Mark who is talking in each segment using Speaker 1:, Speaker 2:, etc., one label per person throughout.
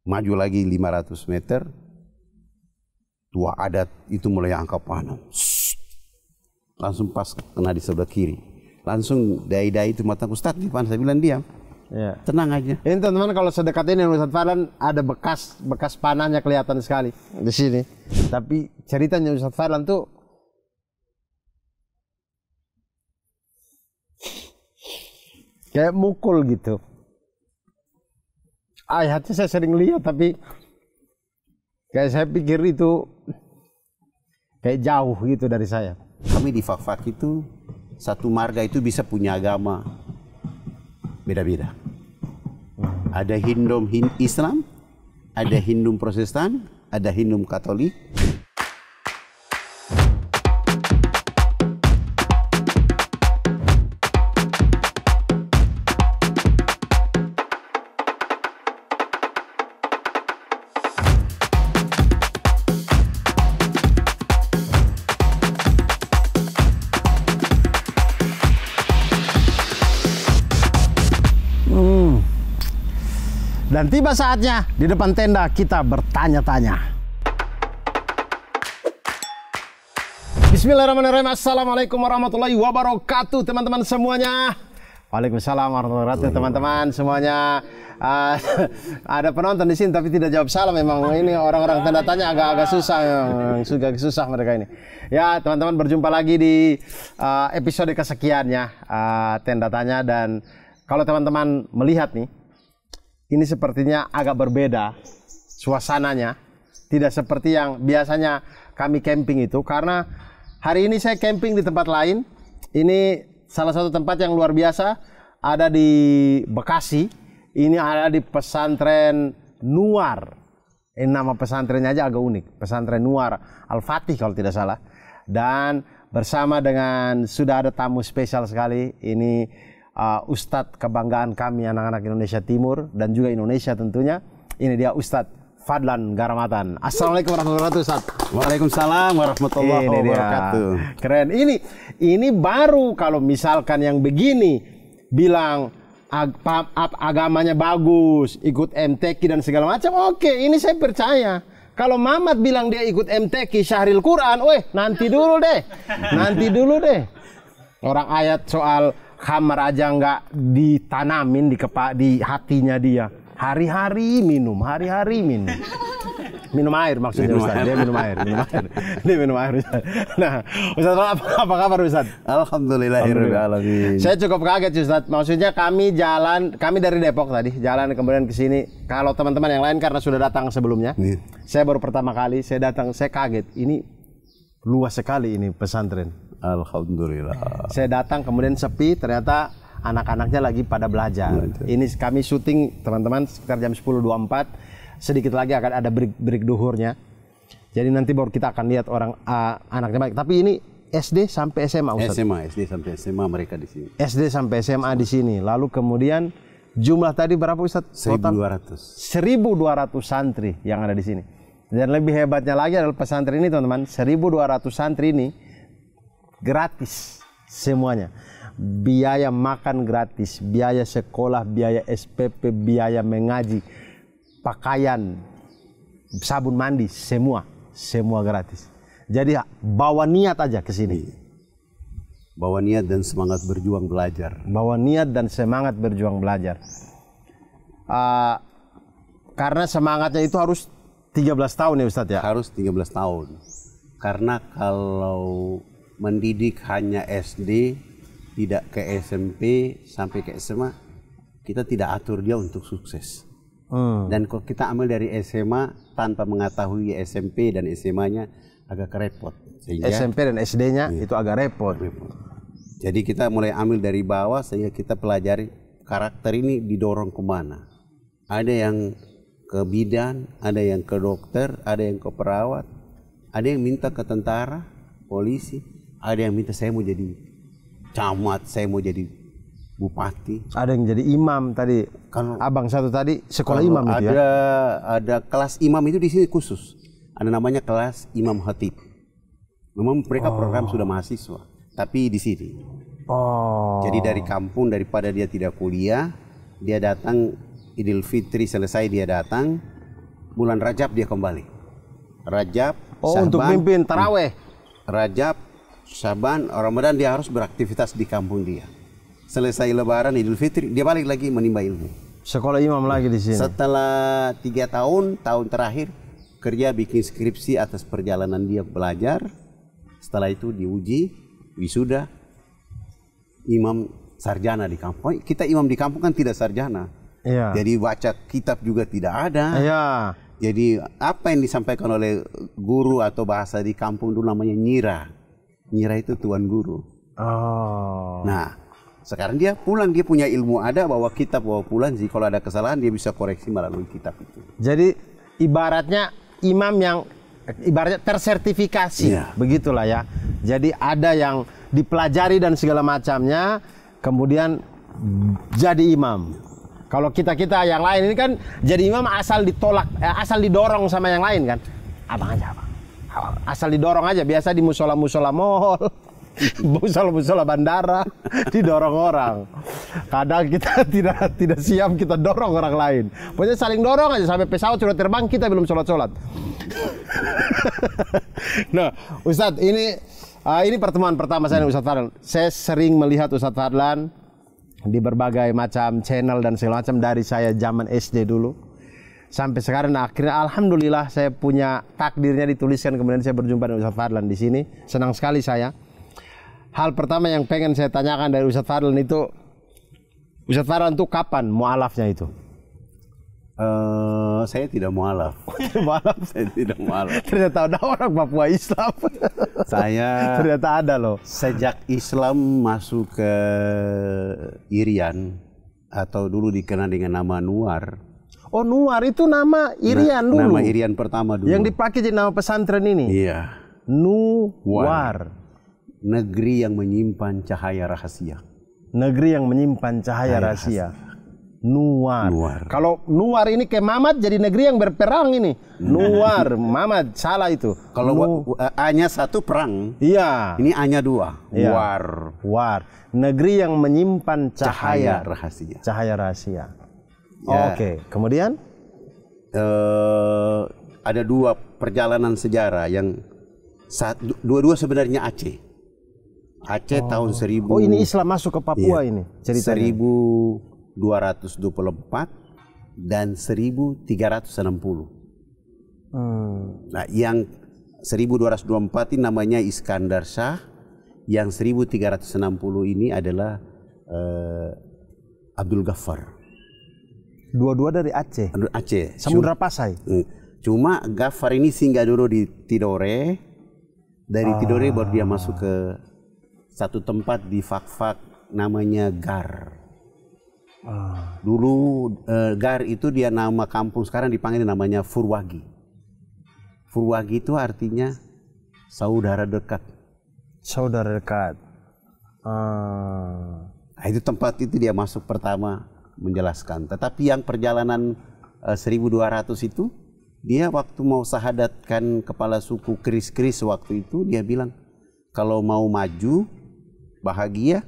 Speaker 1: Maju lagi 500 meter, tua adat itu mulai angkat panah. Langsung pas kena di sebelah kiri. Langsung dai-dai itu mata Ustadz di depan, saya bilang diam. Ya. Tenang aja.
Speaker 2: Ini teman-teman kalau sedekat ini Ustadz Fadlan ada bekas panahnya kelihatan sekali di sini. Tapi ceritanya Ustadz Fadlan tuh kayak mukul gitu. Ayatnya saya sering lihat tapi kayak saya pikir itu kayak jauh gitu dari saya.
Speaker 1: Kami di Fak-Fak itu satu marga itu bisa punya agama beda-beda. Ada Hindu Islam, ada Hindu Protestan, ada Hindu Katolik.
Speaker 2: Dan tiba saatnya di depan tenda kita bertanya-tanya. Bismillahirrahmanirrahim. Assalamualaikum warahmatullahi wabarakatuh teman-teman semuanya. Waalaikumsalam warahmatullahi wabarakatuh teman-teman semuanya. Ada penonton di sini tapi tidak jawab salam. Memang ini orang-orang tanda tanya agak-agak susah, susah mereka ini. Ya teman-teman, berjumpa lagi di episode kesekiannya tenda tanya. Dan kalau teman-teman melihat nih, ini sepertinya agak berbeda suasananya. Tidak seperti yang biasanya kami camping itu. Karena hari ini saya camping di tempat lain. Ini salah satu tempat yang luar biasa. Ada di Bekasi. Ini ada di pesantren Nuar. Ini nama pesantrennya aja agak unik. Pesantren Nuar Al-Fatih kalau tidak salah. Dan bersama dengan sudah ada tamu spesial sekali. Ini Ustadz kebanggaan kami anak-anak Indonesia Timur dan juga Indonesia tentunya. Ini dia Ustadz Fadlan Garamatan. Assalamualaikum warahmatullahi wabarakatuh Ustadz.
Speaker 1: Waalaikumsalam warahmatullahi wabarakatuh.
Speaker 2: Keren. Ini baru kalau misalkan yang begini bilang agamanya bagus, ikut MTQ dan segala macam. Oke, ini saya percaya. Kalau Mamat bilang dia ikut MTQ Syahril Quran, nanti dulu deh. Orang ayat soal khamar aja nggak ditanamin di hatinya dia. Hari-hari minum. Minum air maksudnya Ustaz. Dia minum air. Dia minum air Ustaz. Nah, Ustaz apa kabar Ustaz?
Speaker 1: Alhamdulillahirrahmanirrahim.
Speaker 2: Saya cukup kaget Ustaz. Maksudnya kami dari Depok tadi, jalan kemudian ke sini. Kalau teman-teman yang lain karena sudah datang sebelumnya. Saya baru pertama kali saya datang, saya kaget. Ini luas sekali ini pesantren.
Speaker 1: Alhamdulillah.
Speaker 2: Saya datang kemudian sepi, ternyata anak-anaknya lagi pada belajar. Ini kami syuting teman-teman sekitar jam 10.24. Sedikit lagi akan ada break duhurnya. Jadi nanti baru kita akan lihat orang anaknya baik. Tapi ini SD sampai SMA Ustaz.
Speaker 1: SD sampai SMA mereka di sini.
Speaker 2: SD sampai SMA di sini. Lalu kemudian jumlah tadi berapa Ustaz?
Speaker 1: 1.200.
Speaker 2: 1.200 santri yang ada di sini. Dan lebih hebatnya lagi adalah pesantren ini teman-teman. 1.200 santri ini gratis semuanya. Biaya makan gratis, biaya sekolah, biaya SPP, biaya mengaji, pakaian, sabun mandi, semua gratis. Jadi bawa niat aja ke sini.
Speaker 1: Bawa niat dan semangat berjuang belajar.
Speaker 2: Karena semangatnya itu harus 13 tahun ya Ustadz ya?
Speaker 1: Harus 13 tahun. Karena kalau mendidik hanya SD, tidak ke SMP sampai ke SMA, kita tidak atur dia untuk sukses. Dan kalau kita ambil dari SMA tanpa mengetahui SMP dan SMA-nya agak repot. Sehingga
Speaker 2: SMP dan SD-nya itu agak repot.
Speaker 1: Jadi kita mulai ambil dari bawah sehingga kita pelajari karakter ini didorong kemana. Ada yang ke bidan, ada yang ke dokter, ada yang ke perawat, ada yang minta ke tentara, polisi. Ada yang minta saya mau jadi camat, saya mau jadi bupati.
Speaker 2: Ada yang jadi imam tadi. Kalau abang satu tadi sekolah imam itu ya.
Speaker 1: Ada kelas imam itu di sini khusus. Ada namanya kelas imam khatib. Memang mereka program sudah mahasiswa, tapi di sini. Jadi dari kampung daripada dia tidak kuliah, dia datang Idul Fitri selesai dia datang, bulan Rajab dia kembali. Rajab,
Speaker 2: untuk mimpin taraweh.
Speaker 1: Rajab, Syaban, Ramadan dia harus beraktivitas di kampung dia. Selesai Lebaran, Idul Fitri, dia balik lagi menimba ilmu.
Speaker 2: Sekolah imam lagi di sini.
Speaker 1: Setelah 3 tahun terakhir kerja bikin skripsi atas perjalanan dia belajar. Setelah itu diuji, wisuda, imam sarjana di kampung. Kita imam di kampung kan tidak sarjana.
Speaker 2: Iya.
Speaker 1: Jadi baca kitab juga tidak ada.
Speaker 2: Iya.
Speaker 1: Jadi apa yang disampaikan oleh guru atau bahasa di kampung dulu namanya nyira. Nyira itu tuan guru.
Speaker 2: Oh.
Speaker 1: Nah, sekarang dia pulang, dia punya ilmu ada, bawa kitab, bawa pulang sih. Kalau ada kesalahan dia bisa koreksi melalui kitab itu.
Speaker 2: Jadi ibaratnya imam yang ibaratnya tersertifikasi, begitulah ya. Jadi ada yang dipelajari dan segala macamnya, kemudian jadi imam. Kalau kita yang lain ini kan jadi imam asal ditolak, asal didorong sama yang lain kan. Abang aja abang. Asal didorong aja, biasa di musola-musola mall. Musola bandara didorong orang. Kadang kita tidak siap, kita dorong orang lain. Pokoknya saling dorong aja sampai pesawat sudah terbang, kita belum sholat. Nah, Ustadz, ini pertemuan pertama saya dengan Ustadz Fadlan. Saya sering melihat Ustadz Fadlan di berbagai macam channel dan segala macam dari saya zaman SD dulu sampai sekarang. Nah, akhirnya alhamdulillah saya punya takdirnya dituliskan, kemudian saya berjumpa dengan Ustadz Fadlan di sini. Senang sekali saya. Hal pertama yang pengen saya tanyakan dari Ustadz Fadlan itu, Ustadz Fadlan itu kapan mualafnya itu?
Speaker 1: Saya tidak mualaf. Saya tidak mualaf.
Speaker 2: Ternyata ada orang Papua Islam.
Speaker 1: Saya
Speaker 2: ternyata ada loh.
Speaker 1: Sejak Islam masuk ke Irian, atau dulu dikenal dengan nama Nuar.
Speaker 2: Oh, Nuar itu nama Irian dulu.
Speaker 1: Nama Irian pertama dulu.
Speaker 2: Yang dipakai jadi nama pesantren ini.
Speaker 1: Iya.
Speaker 2: Nuar.
Speaker 1: Negeri yang menyimpan cahaya rahasia.
Speaker 2: Negeri yang menyimpan cahaya rahasia. Nuar. Kalau Nuar ini ke Mamat jadi negeri yang berperang ini. Nuar, Mamat salah itu.
Speaker 1: Kalau A-nya 1 perang.
Speaker 2: Iya.
Speaker 1: Ini A-nya 2.
Speaker 2: Iya.
Speaker 1: War.
Speaker 2: Negeri yang menyimpan cahaya
Speaker 1: rahasia.
Speaker 2: Cahaya rahasia.
Speaker 1: Ya.
Speaker 2: Oke. Kemudian
Speaker 1: ada 2 perjalanan sejarah yang dua-dua sebenarnya Aceh. Aceh tahun 1000.
Speaker 2: Oh, ini Islam masuk ke Papua ini ceritanya.
Speaker 1: 1224 dan 1360. Nah, yang 1224 ini namanya Iskandar Shah, yang 1360 ini adalah Abdul Ghaffar.
Speaker 2: Dua-dua dari Aceh.
Speaker 1: Aceh.
Speaker 2: Samudra Pasai.
Speaker 1: Cuma Ghaffar ini singgah dulu di Tidore. Dari Tidore baru dia masuk ke satu tempat di Fakfak namanya Gar. Dulu Gar itu dia nama kampung, sekarang dipanggil namanya Furwagi. Furwagi itu artinya saudara dekat.
Speaker 2: Saudara dekat.
Speaker 1: Nah, itu tempat itu dia masuk pertama menjelaskan. Tetapi yang perjalanan 1200 itu, dia waktu mau sahadatkan kepala suku Kris waktu itu, dia bilang kalau mau maju bahagia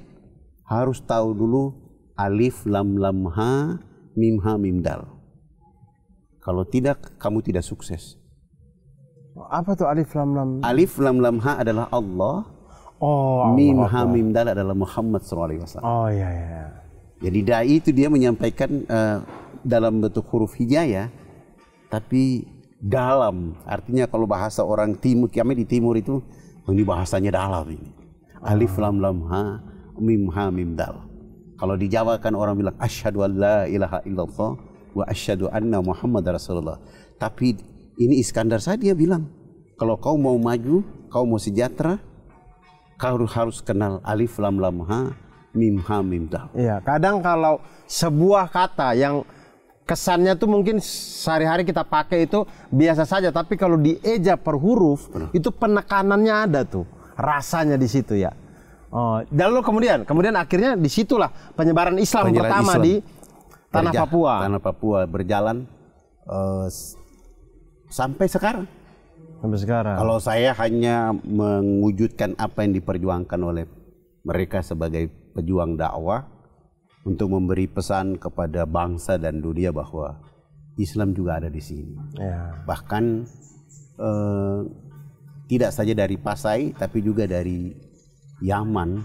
Speaker 1: harus tahu dulu alif lam lam ha mim dal. Kalau tidak kamu tidak sukses.
Speaker 2: Apa tuh alif lam lam?
Speaker 1: Alif lam lam ha adalah Allah.
Speaker 2: Oh,
Speaker 1: mim ha mim dal adalah Muhammad SAW.
Speaker 2: Oh iya.
Speaker 1: Jadi dai itu dia menyampaikan dalam bentuk huruf hijayah, tapi dalam. Artinya kalau bahasa orang timur, kami di timur itu ini bahasanya dalam ini. Alif lam lam ha mim dal. Kalau di Jawa kan orang bilang asyhadu an la ilaha illallah wa asyhadu anna Muhammad Rasulullah. Tapi ini Iskandar Shah dia bilang kalau kau mau maju, kau mau sejahtera, kau harus kenal alif lam lam ha mim dal. Iya,
Speaker 2: kadang kalau sebuah kata yang kesannya tuh mungkin sehari-hari kita pakai itu biasa saja, tapi kalau dieja per huruf itu penekanannya ada tuh. Rasanya di situ ya. Oh, dan lalu kemudian akhirnya disitulah penyebaran Islam pertama di tanah Papua.
Speaker 1: Tanah Papua berjalan sampai sekarang. Kalau saya hanya mewujudkan apa yang diperjuangkan oleh mereka sebagai pejuang dakwah untuk memberi pesan kepada bangsa dan dunia bahwa Islam juga ada di sini.
Speaker 2: Ya.
Speaker 1: Bahkan tidak saja dari Pasai, tapi juga dari Yaman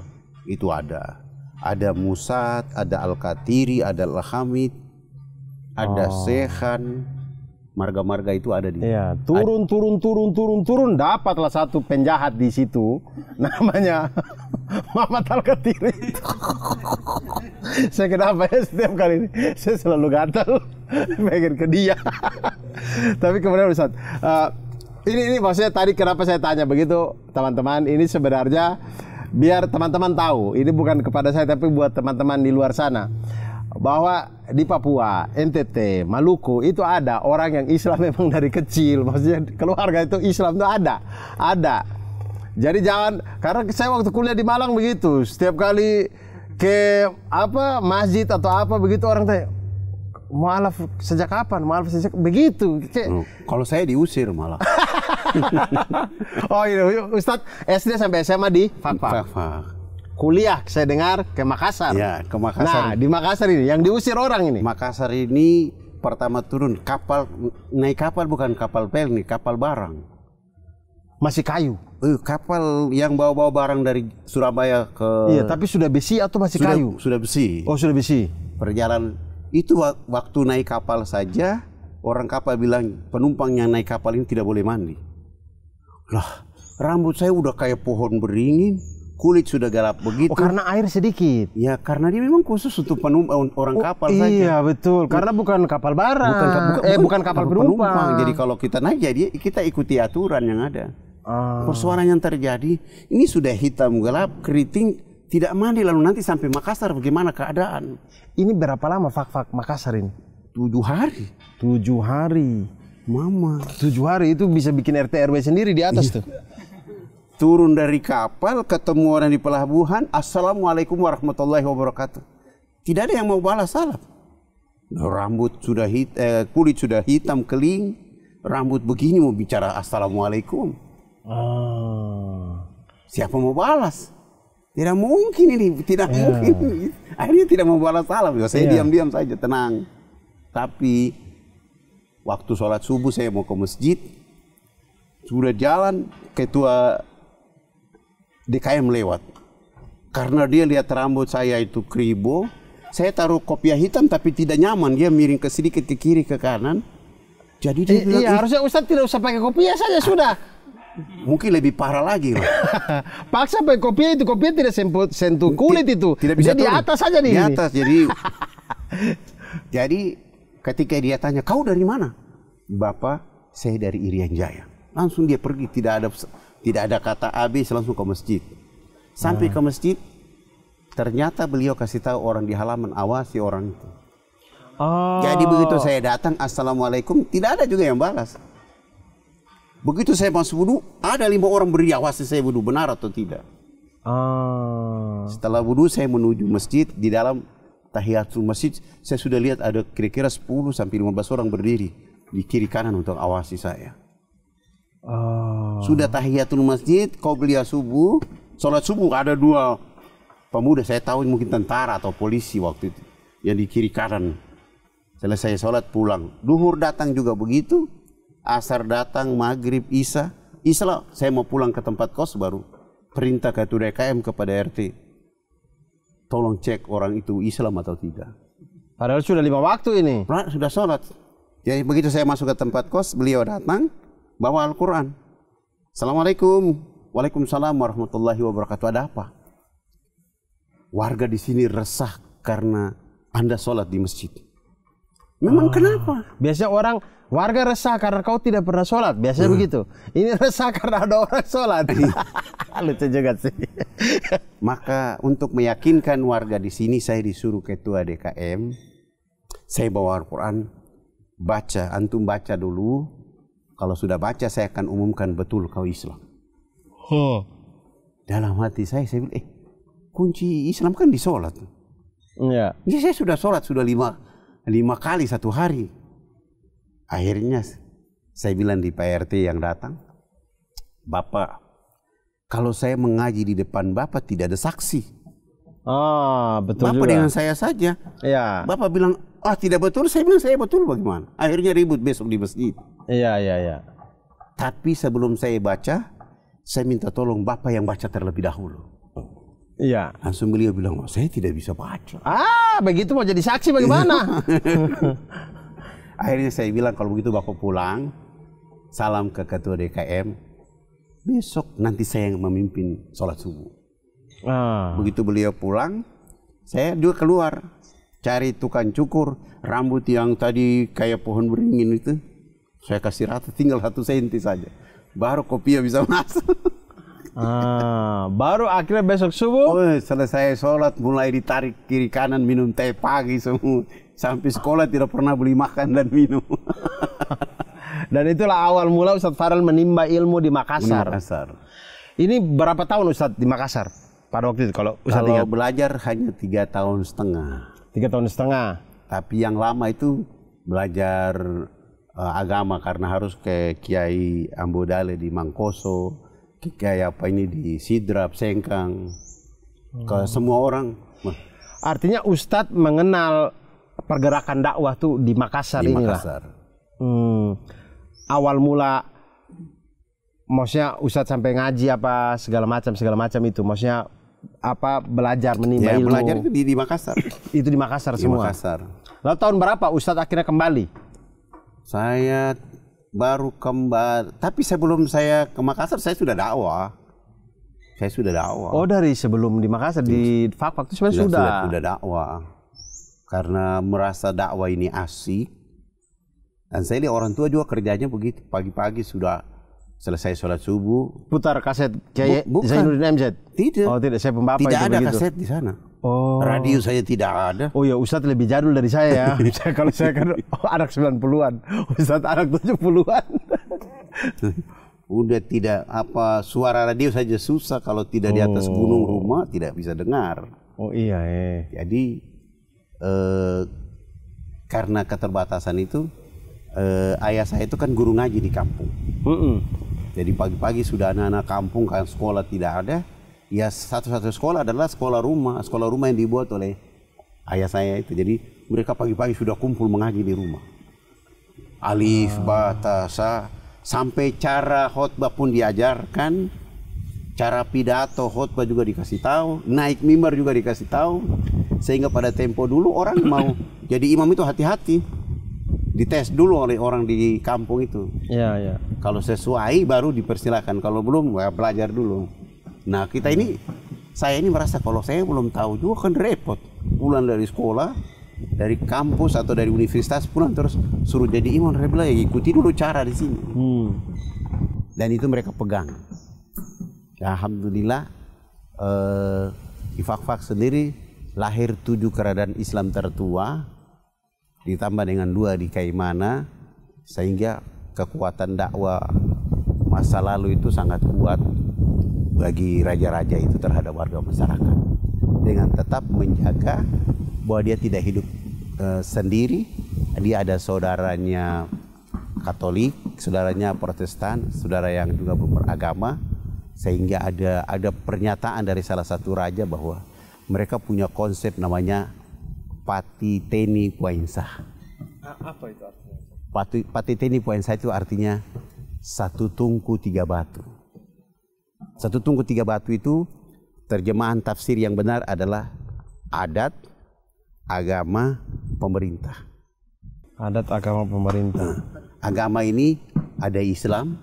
Speaker 1: itu ada. Ada Musat, ada Al-Katiri, ada Al-Hamid, ada Sehan. Marga-marga itu ada di.
Speaker 2: Iya, turun, dapatlah satu penjahat di situ, namanya Muhammad Al-Katiri. Saya kenapa ya setiap kali ini saya selalu gatal pengen ke dia. Tapi kemudian Ustaz, ini maksudnya tadi kenapa saya tanya begitu, teman-teman, ini sebenarnya biar teman-teman tahu, ini bukan kepada saya tapi buat teman-teman di luar sana, bahwa di Papua, NTT, Maluku itu ada orang yang Islam memang dari kecil, maksudnya keluarga itu Islam itu ada. Jadi jangan, karena saya waktu kuliah di Malang begitu, setiap kali ke masjid atau apa begitu orang tanya, mualaf sejak kapan? Mualaf sejak begitu.
Speaker 1: Kalau saya diusir malah.
Speaker 2: Oh iya, Ustadz SD sampai SMA di Fakfak. Kuliah saya dengar ke Makassar.
Speaker 1: Ya, ke Makassar.
Speaker 2: Nah, di Makassar ini yang diusir orang ini.
Speaker 1: Makassar ini pertama turun naik kapal bukan kapal pel nih, kapal barang.
Speaker 2: Masih kayu.
Speaker 1: Kapal yang bawa-bawa barang dari Surabaya ke.
Speaker 2: Iya, tapi sudah besi atau masih kayu?
Speaker 1: Sudah besi.
Speaker 2: Oh, sudah besi.
Speaker 1: Perjalanan itu waktu naik kapal saja orang kapal bilang penumpang yang naik kapal ini tidak boleh mandi. Lah, rambut saya udah kayak pohon beringin. Kulit sudah gelap begitu.
Speaker 2: Oh, karena air sedikit.
Speaker 1: Ya, karena dia memang khusus untuk penumpang orang kapal saja.
Speaker 2: Iya, betul. Karena bukan kapal barang. Bukan kapal penumpang.
Speaker 1: Jadi kalau kita naik, jadi kita ikuti aturan yang ada. Persoalan yang terjadi, ini sudah hitam gelap, keriting, tidak mandi, lalu nanti sampai Makassar bagaimana keadaan?
Speaker 2: Ini berapa lama Fakfak Makassar ini?
Speaker 1: 7 hari.
Speaker 2: 7 hari.
Speaker 1: Mama.
Speaker 2: 7 hari itu bisa bikin RT RW sendiri di atas tuh.
Speaker 1: Turun dari kapal, ketemu orang di pelabuhan, Assalamualaikum warahmatullahi wabarakatuh. Tidak ada yang mau balas salam. Rambut sudah kulit sudah hitam keling, rambut begini mau bicara Assalamualaikum. Siapa mau balas? Tidak mungkin ini, tidak mungkin. Akhirnya tidak mau balas salam. Saya diam-diam saja, tenang. Tapi waktu sholat subuh saya mau ke masjid, sudah jalan ketua DKM lewat. Karena dia lihat rambut saya itu kribo, saya taruh kopiah hitam tapi tidak nyaman, dia miring ke sedikit ke kiri ke kanan. Jadi dia bilang,
Speaker 2: iya, harusnya Ustadz tidak usah pakai kopiah saja sudah.
Speaker 1: Mungkin lebih parah lagi loh.
Speaker 2: Paksa pakai kopiah itu, kopiah tidak sentuh kulit itu.
Speaker 1: Tidak bisa
Speaker 2: di atas saja nih.
Speaker 1: Di atas, jadi ketika dia tanya, kau dari mana? Bapak, saya dari Irian Jaya. Langsung dia pergi, tidak ada kata habis, langsung ke masjid. Sampai ke masjid, ternyata beliau kasih tahu orang di halaman, awasi orang itu. Jadi begitu saya datang, Assalamualaikum, tidak ada juga yang balas. Begitu saya masuk wudu, ada 5 orang beri awasi saya wudu, benar atau tidak. Setelah wudu saya menuju masjid, di dalam tahiyatul masjid, saya sudah lihat ada kira-kira 10 sampai 15 orang berdiri di kiri kanan untuk awasi saya. Sudah tahiyatul masjid, qobliyah subuh, sholat subuh, ada 2 pemuda, saya tahu mungkin tentara atau polisi waktu itu, yang di kiri kanan. Selesai sholat pulang, duhur datang juga begitu, asar datang, maghrib, isya, saya mau pulang ke tempat kos, baru perintah ketua DKM kepada RT, tolong cek orang itu Islam atau tidak.
Speaker 2: Padahal sudah 5 waktu ini.
Speaker 1: Sudah sholat. Jadi begitu saya masuk ke tempat kos, beliau datang, bawa Al-Quran. Assalamualaikum. Waalaikumsalam warahmatullahi wabarakatuh. Ada apa? Warga di sini resah karena Anda sholat di masjid. Memang kenapa?
Speaker 2: Biasanya warga resah karena kau tidak pernah sholat. Biasanya begitu. Ini resah karena ada orang sholat. Lucu juga sih.
Speaker 1: Maka untuk meyakinkan warga di sini, saya disuruh ketua DKM. Saya bawa Al-Quran, baca, antum baca dulu. Kalau sudah baca, saya akan umumkan betul kau Islam. Dalam hati saya bilang, kunci Islam kan di sholat.
Speaker 2: Iya.
Speaker 1: Jadi saya sudah sholat, sudah 5 kali 1 hari. Akhirnya saya bilang di Pak RT yang datang, Bapak, kalau saya mengaji di depan Bapak tidak ada saksi.
Speaker 2: Betul
Speaker 1: Bapak
Speaker 2: juga.
Speaker 1: dengan saya saja.
Speaker 2: Iya.
Speaker 1: Bapak bilang, Ah tidak betul, saya bilang saya betul bagaimana. Akhirnya ribut besok di masjid.
Speaker 2: Iya.
Speaker 1: Tapi sebelum saya baca, saya minta tolong Bapak yang baca terlebih dahulu.
Speaker 2: Iya.
Speaker 1: Langsung beliau bilang, oh, saya tidak bisa baca.
Speaker 2: Ah, begitu mau jadi saksi bagaimana?
Speaker 1: Akhirnya saya bilang kalau begitu Bapak pulang, salam ke ketua DKM. Besok nanti saya yang memimpin sholat subuh. Begitu beliau pulang, saya juga keluar cari tukang cukur rambut yang tadi kayak pohon beringin itu. Saya kasih rata tinggal 1 senti saja. Baru kopiah bisa masuk.
Speaker 2: Baru akhirnya besok subuh.
Speaker 1: Oh, selesai sholat mulai ditarik kiri kanan minum teh pagi semua. Sampai sekolah tidak pernah beli makan dan minum.
Speaker 2: Dan itulah awal mula Ustadz Farel menimba ilmu di Makassar. Ini berapa tahun Ustadz di Makassar pada waktu itu kalau Ustadz ingat?
Speaker 1: Belajar hanya 3,5 tahun.
Speaker 2: 3,5 tahun.
Speaker 1: Tapi yang lama itu belajar agama karena harus ke Kiai Ambodale di Mangkoso, Kiai apa ini di Sidrap, Sengkang, ke semua orang.
Speaker 2: Artinya Ustadz mengenal pergerakan dakwah tuh di Makassar
Speaker 1: di
Speaker 2: inilah.
Speaker 1: Makassar.
Speaker 2: Awal mula, maksudnya Ustadz sampai ngaji apa segala macam itu, maksudnya apa belajar menimba ilmu.
Speaker 1: Belajar itu di Makassar.
Speaker 2: Itu di Makassar semua.
Speaker 1: Di Makassar.
Speaker 2: Lalu tahun berapa Ustadz akhirnya kembali?
Speaker 1: Saya baru kembali, tapi sebelum saya ke Makassar saya sudah dakwah. Oh,
Speaker 2: dari sebelum di Makassar di Fakfak itu sebenarnya
Speaker 1: sudah dakwah. Karena merasa dakwah ini asik. Dan saya lihat orang tua juga kerjanya begitu. Pagi-pagi sudah selesai sholat subuh.
Speaker 2: Putar kaset kayak Zainuddin MZ?
Speaker 1: Tidak.
Speaker 2: Oh tidak, saya pembapak
Speaker 1: tidak
Speaker 2: itu
Speaker 1: ada
Speaker 2: begitu.
Speaker 1: kaset di sana.
Speaker 2: Oh.
Speaker 1: Radio saya tidak ada.
Speaker 2: Oh ya, Ustadz lebih jadul dari saya ya. Kalau saya kan anak 90-an, Ustadz anak 70-an.
Speaker 1: Udah tidak apa, suara radio saja susah kalau tidak di atas gunung rumah tidak bisa dengar.
Speaker 2: Oh iya.
Speaker 1: Jadi karena keterbatasan itu, ayah saya itu kan guru ngaji di kampung. Jadi pagi-pagi sudah anak-anak kampung kan sekolah tidak ada. Ya satu-satu sekolah adalah sekolah rumah yang dibuat oleh ayah saya itu. Jadi mereka pagi-pagi sudah kumpul mengaji di rumah. Alif, ba, ta, sa, sampai cara khotbah pun diajarkan, cara pidato khotbah juga dikasih tahu, naik mimbar juga dikasih tahu, sehingga pada tempo dulu orang mau jadi imam itu hati-hati, dites dulu oleh orang di kampung itu.
Speaker 2: Iya.
Speaker 1: Kalau sesuai baru dipersilakan, kalau belum ya belajar dulu. Nah saya ini merasa kalau saya belum tahu juga kan repot. Pulang dari sekolah, dari kampus atau dari universitas pulang terus suruh jadi imam. Saya bilang ya ikuti dulu cara di sini. Dan itu mereka pegang. Ya, alhamdulillah di Fakfak sendiri lahir 7 keradaan Islam tertua, ditambah dengan 2 di Kaimana, sehingga kekuatan dakwah masa lalu itu sangat kuat bagi raja-raja itu terhadap warga masyarakat, dengan tetap menjaga bahwa dia tidak hidup sendiri, dia ada saudaranya Katolik, saudaranya Protestan, saudara yang juga beragama, sehingga ada pernyataan dari salah satu raja bahwa mereka punya konsep namanya Patiteni Puainsa.
Speaker 2: Apa itu artinya?
Speaker 1: Patiteni Puainsa itu artinya 1 tungku 3 batu. 1 tungku 3 batu itu terjemahan tafsir yang benar adalah adat, agama, pemerintah.
Speaker 2: Adat, agama, pemerintah.
Speaker 1: Agama ini ada Islam,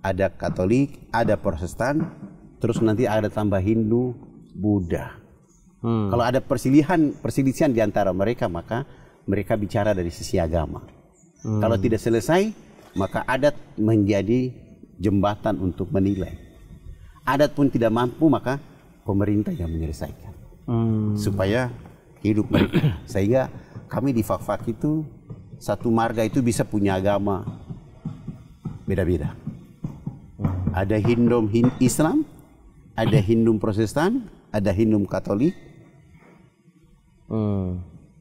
Speaker 1: ada Katolik, ada Protestan, terus nanti ada tambah Hindu, Buddha. Kalau ada perselisihan di antara mereka, maka mereka bicara dari sisi agama. Kalau tidak selesai, maka adat menjadi jembatan untuk menilai. Adat pun tidak mampu, maka pemerintah yang menyelesaikan. Supaya hidup mereka. Sehingga kami di Fakfak itu, satu marga itu bisa punya agama beda-beda. Ada Hindu Islam, ada Hindu Protestan, ada Hindu Katolik.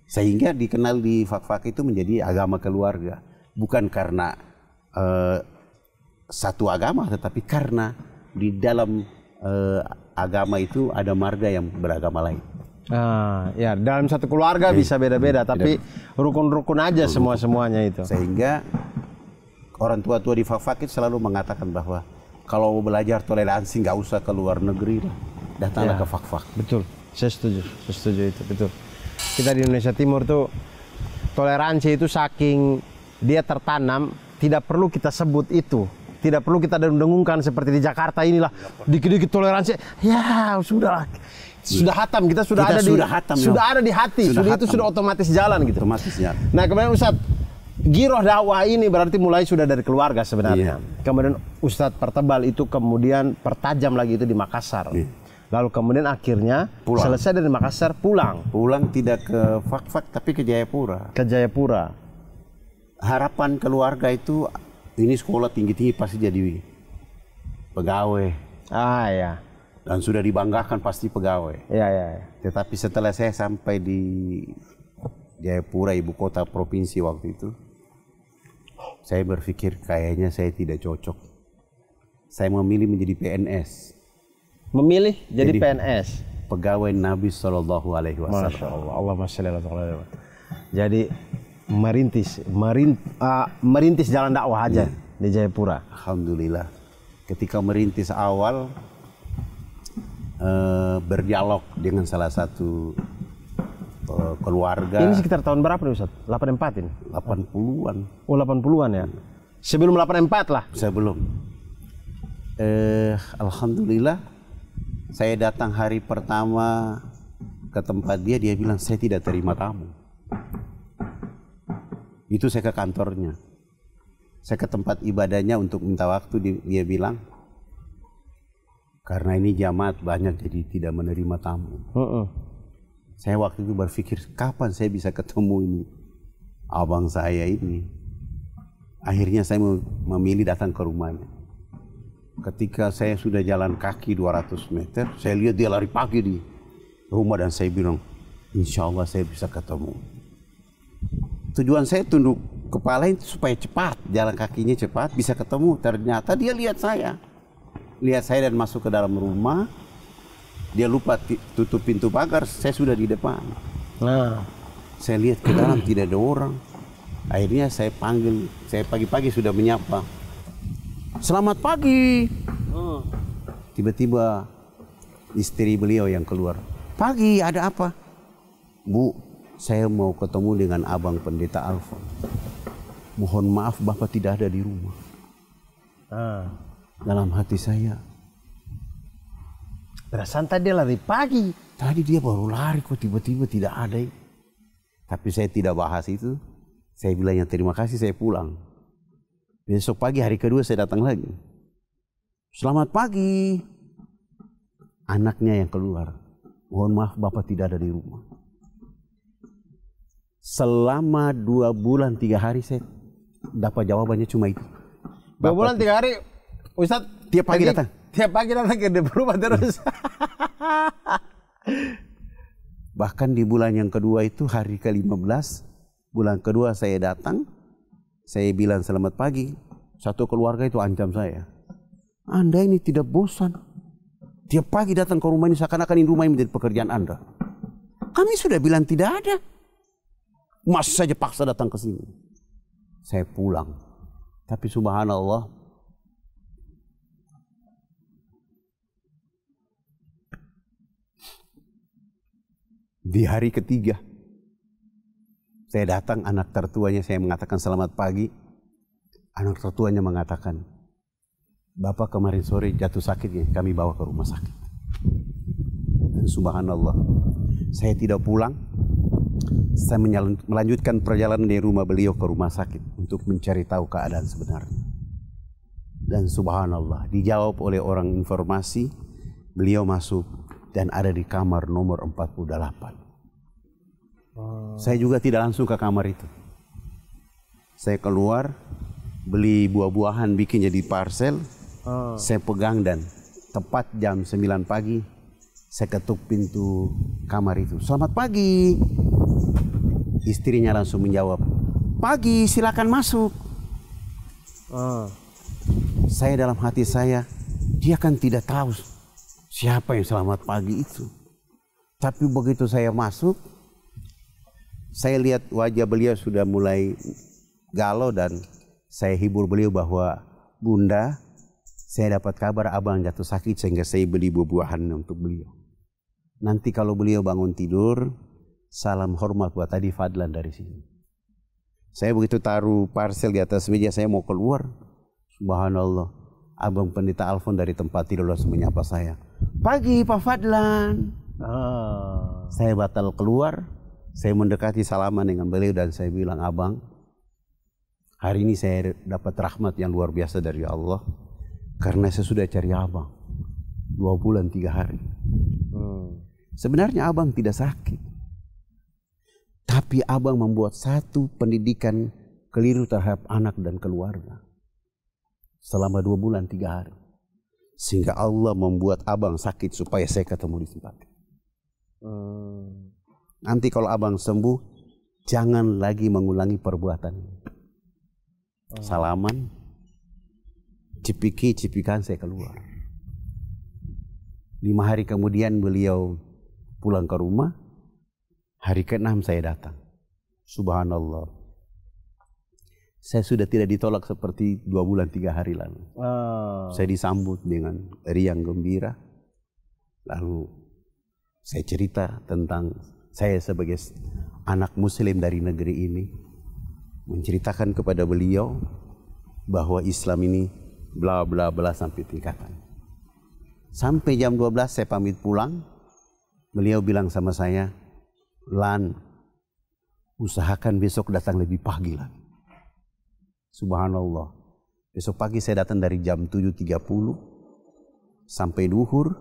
Speaker 1: Sehingga dikenal di Fakfak itu menjadi agama keluarga. Bukan karena satu agama, tetapi karena di dalam agama itu ada marga yang beragama lain.
Speaker 2: Ya dalam satu keluarga bisa beda-beda, tapi rukun-rukun aja semuanya itu.
Speaker 1: Sehingga orang tua-tua di Fak-Fak itu selalu mengatakan bahwa kalau mau belajar toleransi nggak usah ke luar negeri lah, datanglah ke Fak-Fak.
Speaker 2: Betul, saya setuju itu, betul. Kita di Indonesia Timur tuh toleransi itu saking dia tertanam, tidak perlu kita sebut itu. Tidak perlu kita dengung-dengungkan seperti di Jakarta inilah dikit-dikit toleransi. Ya sudah hatam, kita sudah ada di hati, itu sudah otomatis jalan gitu.
Speaker 1: Otomatis jalan.
Speaker 2: Nah kemudian Ustadz, giroh dakwah ini berarti mulai sudah dari keluarga sebenarnya. Kemudian Ustadz pertebal itu, kemudian pertajam lagi itu di Makassar. Lalu kemudian akhirnya selesai dari Makassar pulang.
Speaker 1: Pulang tidak ke Fak-Fak tapi ke Jayapura.
Speaker 2: Ke Jayapura.
Speaker 1: Harapan keluarga itu ini sekolah tinggi-tinggi pasti jadi pegawai.
Speaker 2: Ya.
Speaker 1: Dan sudah dibanggakan pasti pegawai.
Speaker 2: Ya.
Speaker 1: Tetapi setelah saya sampai di Jayapura, ibu kota provinsi waktu itu, saya berpikir kayaknya saya tidak cocok. Saya memilih menjadi PNS.
Speaker 2: Memilih jadi PNS?
Speaker 1: Pegawai Nabi Sallallahu Alaihi Wasallam.
Speaker 2: Masya Allah, Allahumma sholli ala Muhammad. Jadi merintis jalan dakwah aja di Jayapura.
Speaker 1: Alhamdulillah. Ketika merintis awal, berdialog dengan salah satu keluarga.
Speaker 2: Ini sekitar tahun berapa nih Ustaz? 84 ini?
Speaker 1: 80-an.
Speaker 2: Oh 80-an ya? Sebelum 84 lah?
Speaker 1: Sebelum. Alhamdulillah, saya datang hari pertama ke tempat dia bilang saya tidak terima tamu. Itu saya ke kantornya. Saya ke tempat ibadahnya untuk minta waktu, dia bilang, karena ini jamaat banyak jadi tidak menerima tamu. Saya waktu itu berpikir, kapan saya bisa ketemu ini abang saya ini. Akhirnya saya memilih datang ke rumahnya. Ketika saya sudah jalan kaki 200 meter, saya lihat dia lari pagi di rumah dan saya bilang, insya Allah saya bisa ketemu. Tujuan saya tunduk kepala itu supaya cepat, jalan kakinya cepat, bisa ketemu. Ternyata dia lihat saya dan masuk ke dalam rumah. Dia lupa tutup pintu pagar, saya sudah di depan. Saya lihat ke dalam tidak ada orang. Akhirnya saya panggil, saya pagi-pagi sudah menyapa, selamat pagi. Tiba-tiba istri beliau yang keluar, pagi ada apa? Bu, saya mau ketemu dengan abang pendeta Alfa. Mohon maaf Bapak tidak ada di rumah. Dalam hati saya,
Speaker 2: perasaan tadi dia lari pagi.
Speaker 1: Tadi dia baru lari kok tiba-tiba tidak ada. Tapi saya tidak bahas itu. Saya bilang terima kasih, saya pulang. Besok pagi hari kedua saya datang lagi. Selamat pagi. Anaknya yang keluar. Mohon maaf Bapak tidak ada di rumah. Selama 2 bulan 3 hari saya dapat jawabannya cuma itu.
Speaker 2: 2 bulan 3 hari Ustadz
Speaker 1: tiap pagi datang.
Speaker 2: Tiap pagi datang ke rumah terus.
Speaker 1: Bahkan di bulan yang kedua itu hari ke-15, bulan kedua saya datang, saya bilang selamat pagi. Satu keluarga itu ancam saya. Anda ini tidak bosan. Tiap pagi datang ke rumah ini seakan-akan ini rumah ini menjadi pekerjaan Anda. Kami sudah bilang tidak ada. Masih saja paksa datang ke sini. Saya pulang. Tapi subhanallah, di hari ketiga, saya datang, anak tertuanya saya mengatakan selamat pagi. Anak tertuanya mengatakan, Bapak kemarin sore jatuh sakit ya, kami bawa ke rumah sakit. Dan subhanallah, saya tidak pulang. Saya melanjutkan perjalanan dari rumah beliau ke rumah sakit untuk mencari tahu keadaan sebenarnya. Dan subhanallah, dijawab oleh orang informasi, beliau masuk dan ada di kamar nomor 48. Saya juga tidak langsung ke kamar itu. Saya keluar, beli buah-buahan, bikin jadi parcel. Saya pegang dan tepat jam 9 pagi, saya ketuk pintu kamar itu. Selamat pagi. Istrinya langsung menjawab, pagi, silakan masuk. Saya dalam hati saya, dia kan tidak tahu siapa yang selamat pagi itu. Tapi begitu saya masuk, saya lihat wajah beliau sudah mulai galau dan saya hibur beliau bahwa, Bunda, saya dapat kabar abang jatuh sakit sehingga saya beli buah-buahan untuk beliau. Nanti kalau beliau bangun tidur, salam hormat buat tadi Fadlan dari sini. Saya begitu taruh parcel di atas meja, saya mau keluar. Subhanallah, abang pendeta Alfon dari tempat tidur langsung menyapa saya. Pagi Pak Fadlan. Saya batal keluar, saya mendekati salaman dengan beliau dan saya bilang, abang, hari ini saya dapat rahmat yang luar biasa dari Allah. Karena saya sudah cari abang 2 bulan 3 hari. Sebenarnya abang tidak sakit. Tapi abang membuat satu pendidikan keliru terhadap anak dan keluarga. Selama 2 bulan 3 hari. Sehingga Allah membuat abang sakit supaya saya ketemu di tempat. Nanti kalau abang sembuh, jangan lagi mengulangi perbuatan ini. Salaman, cipikan saya keluar. 5 hari kemudian beliau pulang ke rumah. Hari ke-6 saya datang. Subhanallah. Saya sudah tidak ditolak seperti 2 bulan 3 hari lalu. Saya disambut dengan riang gembira. Lalu saya cerita tentang saya sebagai anak muslim dari negeri ini. Menceritakan kepada beliau bahwa Islam ini bla bla bla sampai tingkatan. Sampai jam 12 saya pamit pulang. Beliau bilang sama saya, Lan, usahakan besok datang lebih pagi Lan. Subhanallah. Besok pagi saya datang dari jam 7.30 sampai duhur.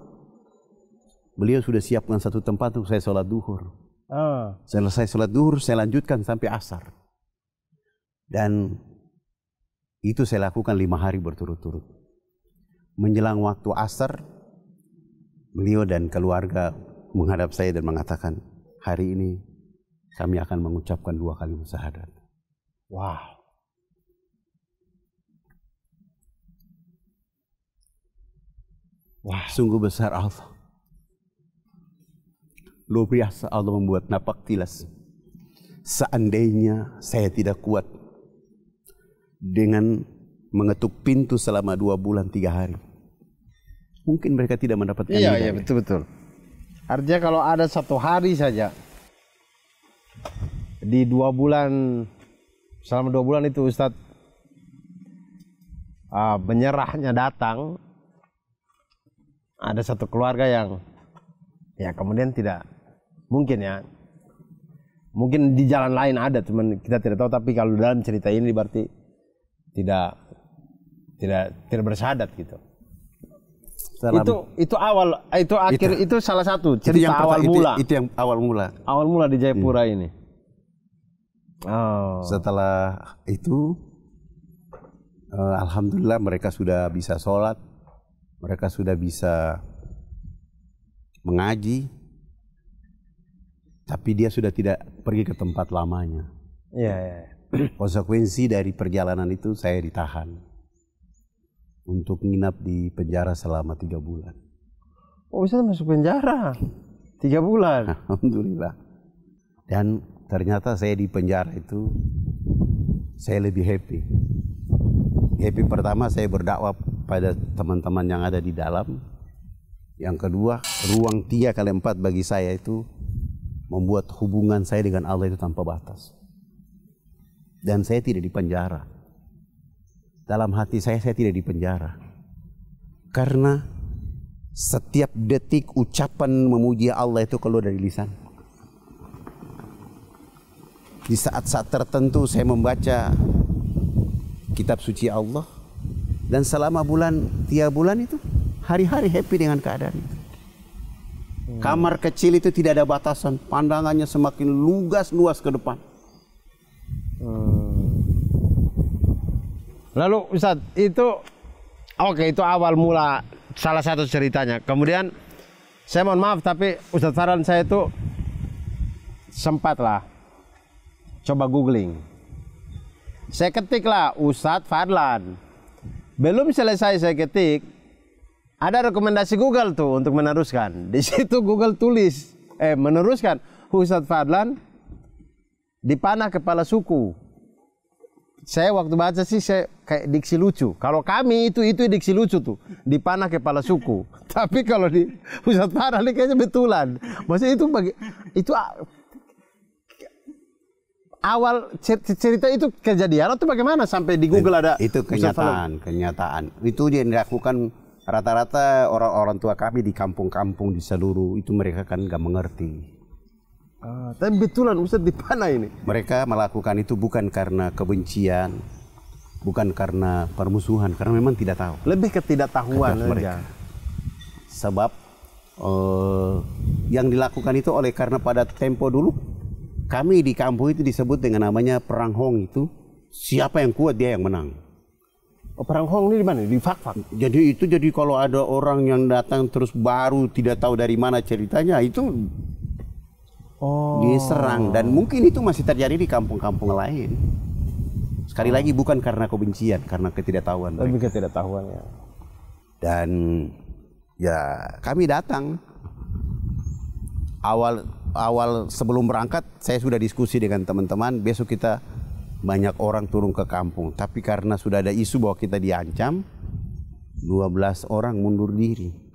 Speaker 1: Beliau sudah siapkan satu tempat untuk saya sholat duhur. Selesai sholat duhur saya lanjutkan sampai asar. Dan itu saya lakukan 5 hari berturut-turut. Menjelang waktu asar, beliau dan keluarga menghadap saya dan mengatakan, hari ini kami akan mengucapkan 2 kalimat syahadat. Wow. Wah, sungguh besar Allah. Luar biasa Allah membuat napak tilas. Seandainya saya tidak kuat dengan mengetuk pintu selama 2 bulan 3 hari, mungkin mereka tidak mendapatkan hidayah.
Speaker 2: Iya, betul-betul. Artinya kalau ada 1 hari saja di 2 bulan, selama 2 bulan itu Ustadz menyerahnya datang, ada 1 keluarga yang ya kemudian tidak mungkin ya, mungkin di jalan lain ada, cuman kita tidak tahu. Tapi kalau dalam cerita ini berarti tidak bersyahadat gitu. Itu awal, itu akhir, itu salah satu cerita awal mula.
Speaker 1: Itu yang awal mula.
Speaker 2: Awal mula di Jayapura ini.
Speaker 1: Setelah itu, alhamdulillah mereka sudah bisa sholat, mereka sudah bisa mengaji, tapi dia sudah tidak pergi ke tempat lamanya.
Speaker 2: Iya.
Speaker 1: Konsekuensi dari perjalanan itu saya ditahan untuk nginap di penjara selama 3 bulan.
Speaker 2: Oh, bisa masuk penjara 3 bulan.
Speaker 1: Alhamdulillah. Dan ternyata saya di penjara itu saya lebih happy. Happy pertama, saya berdakwah pada teman-teman yang ada di dalam. Yang kedua, ruang 3x4 bagi saya itu membuat hubungan saya dengan Allah itu tanpa batas. Dan saya tidak di penjara. Dalam hati saya tidak di penjara. Karena setiap detik ucapan memuji Allah itu keluar dari lisan. Di saat-saat tertentu saya membaca kitab suci Allah. Dan selama 3 bulan itu hari-hari happy dengan keadaan itu. Kamar kecil itu tidak ada batasan. Pandangannya semakin luas ke depan.
Speaker 2: Lalu Ustadz, itu awal mula salah satu ceritanya. Kemudian saya mohon maaf, tapi Ustadz Fadlan, saya itu sempatlah coba googling. Saya ketiklah Ustadz Fadlan. Belum selesai saya ketik, ada rekomendasi Google tuh untuk meneruskan. Di situ Google tulis meneruskan Ustadz Fadlan dipanah kepala suku. Saya waktu baca sih saya kayak diksi lucu. Kalau kami itu diksi lucu tuh, dipanah kepala suku. Tapi kalau di Ustadz Fadlan ini kayaknya betulan. Maksudnya itu awal cerita itu kejadian atau bagaimana sampai di Google ada
Speaker 1: itu kenyataan. Itu yang dilakukan rata-rata orang-orang tua kami di kampung-kampung di seluruh itu, mereka kan nggak mengerti.
Speaker 2: Tapi betulan Ustadz dipanah ini.
Speaker 1: Mereka melakukan itu bukan karena kebencian, bukan karena permusuhan, karena memang tidak tahu.
Speaker 2: Lebih ketidaktahuan mereka.
Speaker 1: Sebab yang dilakukan itu oleh karena pada tempo dulu kami di kampung itu disebut dengan namanya perang Hong itu. Siapa yang kuat dia yang menang.
Speaker 2: Oh, perang Hong ini di mana? Di Fak-Fak.
Speaker 1: Jadi kalau ada orang yang datang terus baru tidak tahu dari mana ceritanya itu diserang, dan mungkin itu masih terjadi di kampung-kampung lain. Sekali lagi bukan karena kebencian, karena ketidaktahuan.
Speaker 2: Lebih ketidaktahuan ya.
Speaker 1: Dan ya kami datang awal sebelum berangkat saya sudah diskusi dengan teman-teman, besok kita banyak orang turun ke kampung. Tapi karena sudah ada isu bahwa kita diancam, 12 orang mundur diri.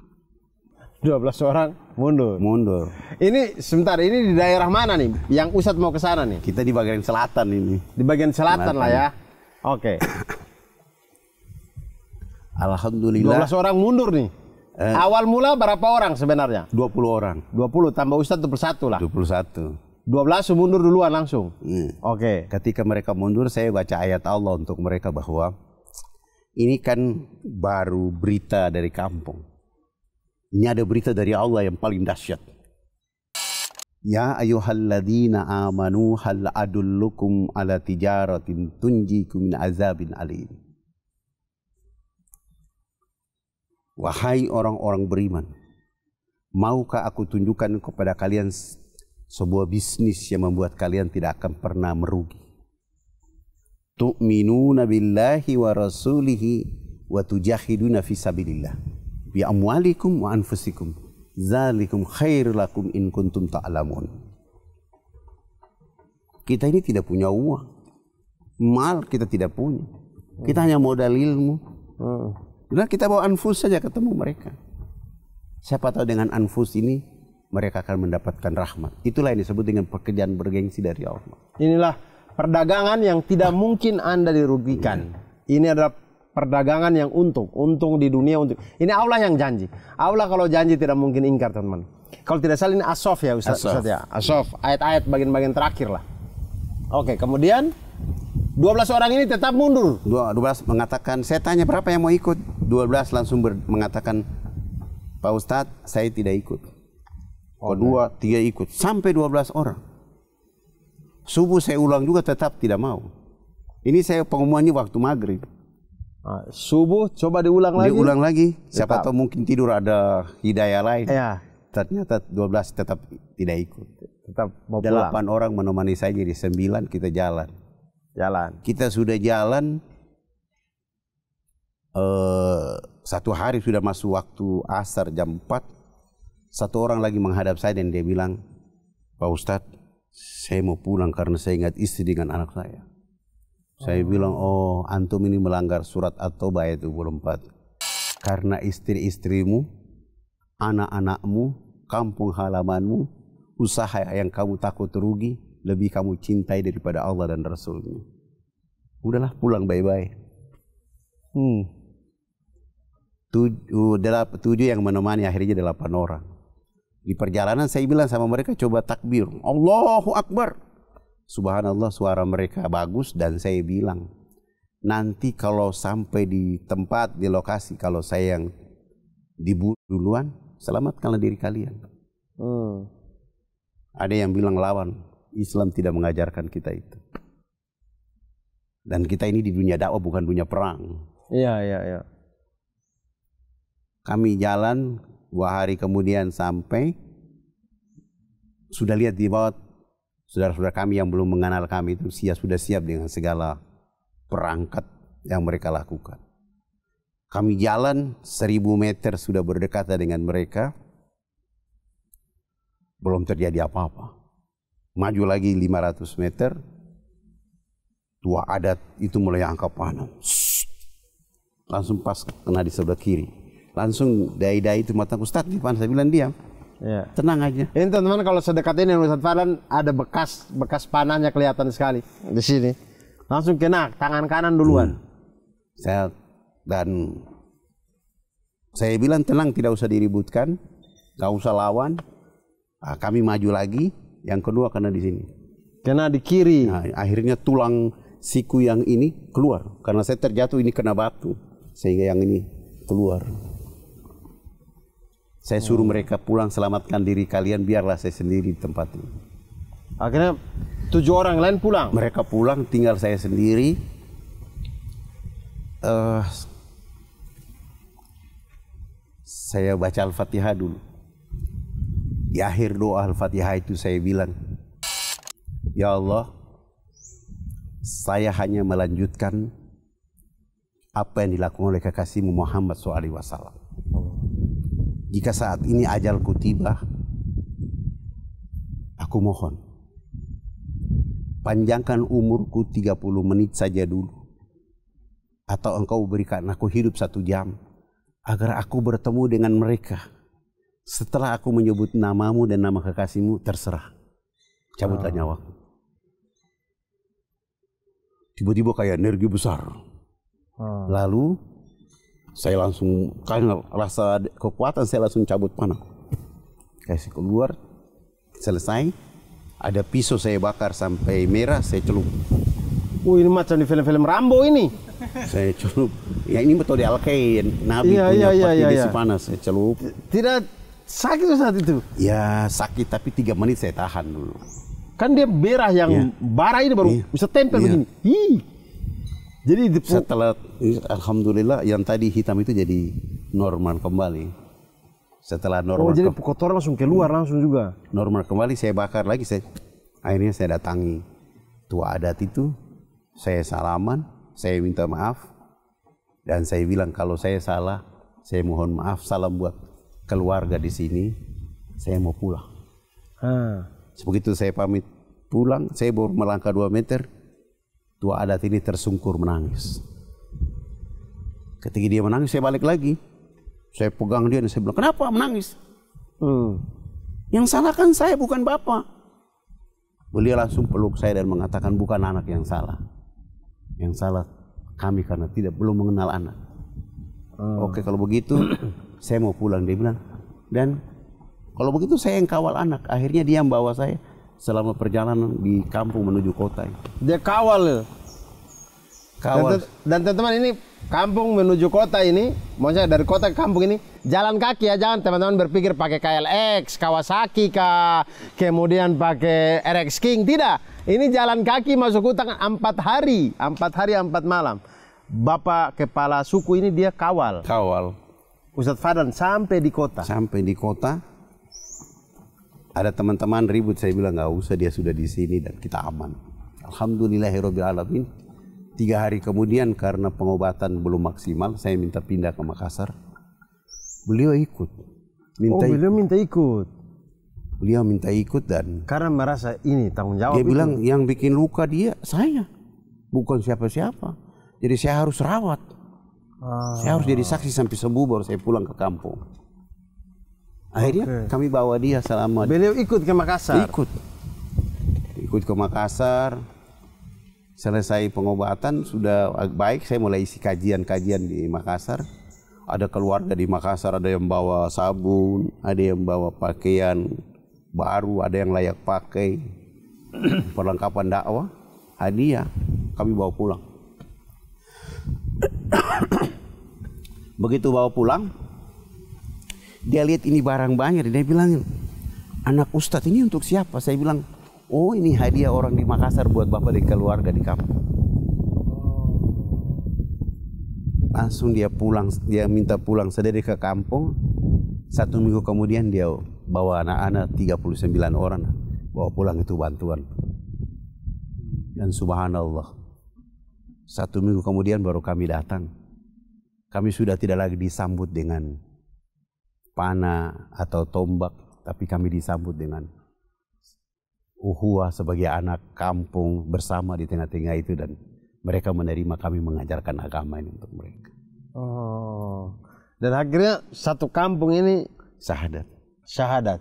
Speaker 2: 12 orang mundur. Ini sebentar, ini di daerah mana nih? Yang Ustadz mau ke sana nih?
Speaker 1: Kita di bagian selatan ini.
Speaker 2: Di bagian selatan lah ya. Oke.
Speaker 1: Alhamdulillah.
Speaker 2: 12 orang mundur nih. Awal mula berapa orang sebenarnya?
Speaker 1: 20 orang.
Speaker 2: 20 tambah Ustadz 21 lah.
Speaker 1: 21.
Speaker 2: 12 mundur duluan langsung. Oke.
Speaker 1: Ketika mereka mundur, saya baca ayat Allah untuk mereka bahwa ini kan baru berita dari kampung. Ini ada berita dari Allah yang paling dahsyat. Ya ayyuhalladzina amanu hal adullukum ala tijaratin tunjikum min azabin alim. Wahai orang-orang beriman, maukah aku tunjukkan kepada kalian sebuah bisnis yang membuat kalian tidak akan pernah merugi. Tu'minuna billahi wa rasulihi wa tujahiduna fi sabilillah bi amwalikum wa anfusikum zalikum khairul lakum in kuntum ta'lamun. Kita ini tidak punya uang, mal kita tidak punya, kita hanya modal ilmu. Dan kita bawa anfus saja ketemu mereka. Siapa tahu dengan anfus ini mereka akan mendapatkan rahmat. Itulah yang disebut dengan pekerjaan bergengsi dari Allah.
Speaker 2: Inilah perdagangan yang tidak mungkin Anda dirugikan. Ini adalah perdagangan yang untung di dunia untuk. Ini Allah yang janji. Allah kalau janji tidak mungkin ingkar, teman-teman. Kalau tidak salah ini As-Saff ya Ustaz ya. As-Saff, ayat-ayat bagian-bagian terakhir lah. Oke, kemudian 12 orang ini tetap mundur.
Speaker 1: 12 mengatakan, saya tanya berapa yang mau ikut? 12 langsung mengatakan, Pak Ustadz, saya tidak ikut. Kedua, 3 ikut. Sampai 12 orang. Subuh saya ulang juga tetap tidak mau. Ini saya pengumumannya waktu maghrib.
Speaker 2: Subuh coba diulang lagi.
Speaker 1: Diulang lagi. Siapa tahu mungkin tidur ada hidayah lain.
Speaker 2: Ya.
Speaker 1: Ternyata 12 tetap tidak ikut.
Speaker 2: Tetap mau pulang.
Speaker 1: 8 orang menemani saya jadi 9, kita jalan. Kita sudah jalan. Satu hari sudah masuk waktu asar jam 4. Satu orang lagi menghadap saya dan dia bilang, Pak Ustadz, saya mau pulang karena saya ingat istri dengan anak saya. Saya bilang, oh antum ini melanggar surat At-Taubah ayat 24. Karena istri-istrimu, anak-anakmu, kampung halamanmu, usaha yang kamu takut rugi, lebih kamu cintai daripada Allah dan Rasulnya. Udahlah pulang bye-bye. 7 yang menemani, akhirnya 8 orang. Di perjalanan saya bilang sama mereka, coba takbir. Allahu Akbar. Subhanallah, suara mereka bagus. Dan saya bilang, nanti kalau sampai di tempat, di lokasi, kalau saya yang dibunuh duluan, selamatkanlah diri kalian. Ada yang bilang lawan. Islam tidak mengajarkan kita itu. Dan kita ini di dunia dakwah, bukan dunia perang.
Speaker 2: Iya.
Speaker 1: Kami jalan 2 hari kemudian sampai. Sudah lihat di bawah, saudara-saudara kami yang belum mengenal kami itu sudah siap dengan segala perangkat yang mereka lakukan. Kami jalan 1000 meter sudah berdekatan dengan mereka. belum terjadi apa-apa. Maju lagi 500 meter, tua adat itu mulai angkat panah. Langsung pas kena di sebelah kiri. Langsung dai-dai itu mata Ustadz di depan, saya bilang diam.
Speaker 2: Ya.
Speaker 1: Tenang aja.
Speaker 2: Ini teman-teman kalau sedekat ini Ustadz Fadlan ada bekas panahnya kelihatan sekali di sini. Langsung kena tangan kanan duluan.
Speaker 1: Saya bilang tenang, tidak usah diributkan, nggak usah lawan. Nah, kami maju lagi. Yang kedua kena di sini.
Speaker 2: Kena di kiri.
Speaker 1: Nah, akhirnya tulang siku yang ini keluar karena saya terjatuh ini kena batu sehingga yang ini keluar. Saya suruh mereka pulang, selamatkan diri kalian, biarlah saya sendiri di tempat ini.
Speaker 2: Akhirnya 7 orang lain pulang.
Speaker 1: Mereka pulang, tinggal saya sendiri. Saya baca Al-Fatihah dulu. Di akhir doa Al-Fatihah itu saya bilang, ya Allah, saya hanya melanjutkan apa yang dilakukan oleh kekasihmu Muhammad SAW. Jika saat ini ajalku tiba, aku mohon, panjangkan umurku 30 menit saja dulu. Atau engkau berikan aku hidup 1 jam, agar aku bertemu dengan mereka. Setelah aku menyebut namamu dan nama kekasihmu, terserah. Cabutlah nyawaku. Tiba-tiba kayak energi besar. Lalu saya langsung, karena rasa kekuatan, saya langsung cabut panah. Kasih keluar, selesai. Ada pisau saya bakar sampai merah, saya celup.
Speaker 2: Ini macam di film-film Rambo ini.
Speaker 1: Saya celup. Ya ini metode Al-Qaeda. Nabi punya petisi panas, saya celup.
Speaker 2: Tidak sakit saat itu?
Speaker 1: Ya sakit, tapi 3 menit saya tahan dulu.
Speaker 2: Kan dia merah yang bara ini baru bisa tempel begini. Jadi
Speaker 1: setelah alhamdulillah yang tadi hitam itu jadi normal kembali. Setelah normal.
Speaker 2: Jadi kotoran langsung keluar langsung juga.
Speaker 1: Normal kembali, saya bakar lagi. Akhirnya saya datangi tua adat itu. Saya salaman, saya minta maaf, dan saya bilang kalau saya salah, saya mohon maaf. Salam buat keluarga di sini. Saya mau pulang. Begitu saya pamit pulang, saya baru melangkah 2 meter. Tua adat ini tersungkur menangis. Ketika dia menangis, saya balik lagi. Saya pegang dia dan saya bilang, kenapa menangis? Yang salah kan saya, bukan bapak. Beliau langsung peluk saya dan mengatakan, bukan anak yang salah. Yang salah kami karena belum mengenal anak. Oke, kalau begitu saya mau pulang, dia bilang. Dan kalau begitu saya yang kawal anak. Akhirnya dia membawa saya selama perjalanan di kampung menuju kota.
Speaker 2: Dia kawal. Dan teman-teman, ini kampung menuju kota ini, maksudnya dari kota ke kampung ini jalan kaki ya, jangan teman-teman berpikir pakai KLX, Kawasaki kah, kemudian pakai RX King, tidak. Ini jalan kaki masuk hutan 4 hari 4 malam. Bapak kepala suku ini dia kawal. Ustadz Fadlan sampai di kota.
Speaker 1: Sampai di kota, ada teman-teman ribut, saya bilang nggak usah, dia sudah di sini dan kita aman. Alhamdulillahirabbil alamin. 3 hari kemudian karena pengobatan belum maksimal, saya minta pindah ke Makassar. Beliau ikut.
Speaker 2: Beliau minta ikut.
Speaker 1: Beliau minta ikut dan
Speaker 2: karena merasa ini tanggung jawab.
Speaker 1: Dia bilang yang bikin luka dia saya, bukan siapa-siapa. Jadi saya harus rawat. Saya harus jadi saksi sampai sembuh baru saya pulang ke kampung. Akhirnya kami bawa dia selama.
Speaker 2: Beliau ikut ke Makassar.
Speaker 1: Ikut ke Makassar. Selesai pengobatan sudah baik, saya mulai isi kajian-kajian di Makassar. Ada keluarga di Makassar, ada yang bawa sabun, ada yang bawa pakaian baru, ada yang layak pakai, perlengkapan dakwah, hadiah, kami bawa pulang. Begitu bawa pulang, dia lihat ini barang banyak, dia bilang, anak Ustadz ini untuk siapa? Saya bilang, oh ini hadiah orang di Makassar buat bapak dan keluarga di kampung. Langsung dia pulang, dia minta pulang sendiri ke kampung. 1 minggu kemudian dia bawa anak-anak 39 orang, bawa pulang itu bantuan. Dan subhanallah, 1 minggu kemudian baru kami datang. Kami sudah tidak lagi disambut dengan panah atau tombak, tapi kami disambut dengan uhuah sebagai anak kampung bersama di tengah-tengah itu, dan mereka menerima kami mengajarkan agama ini untuk mereka.
Speaker 2: Oh. Dan akhirnya satu kampung ini syahadat.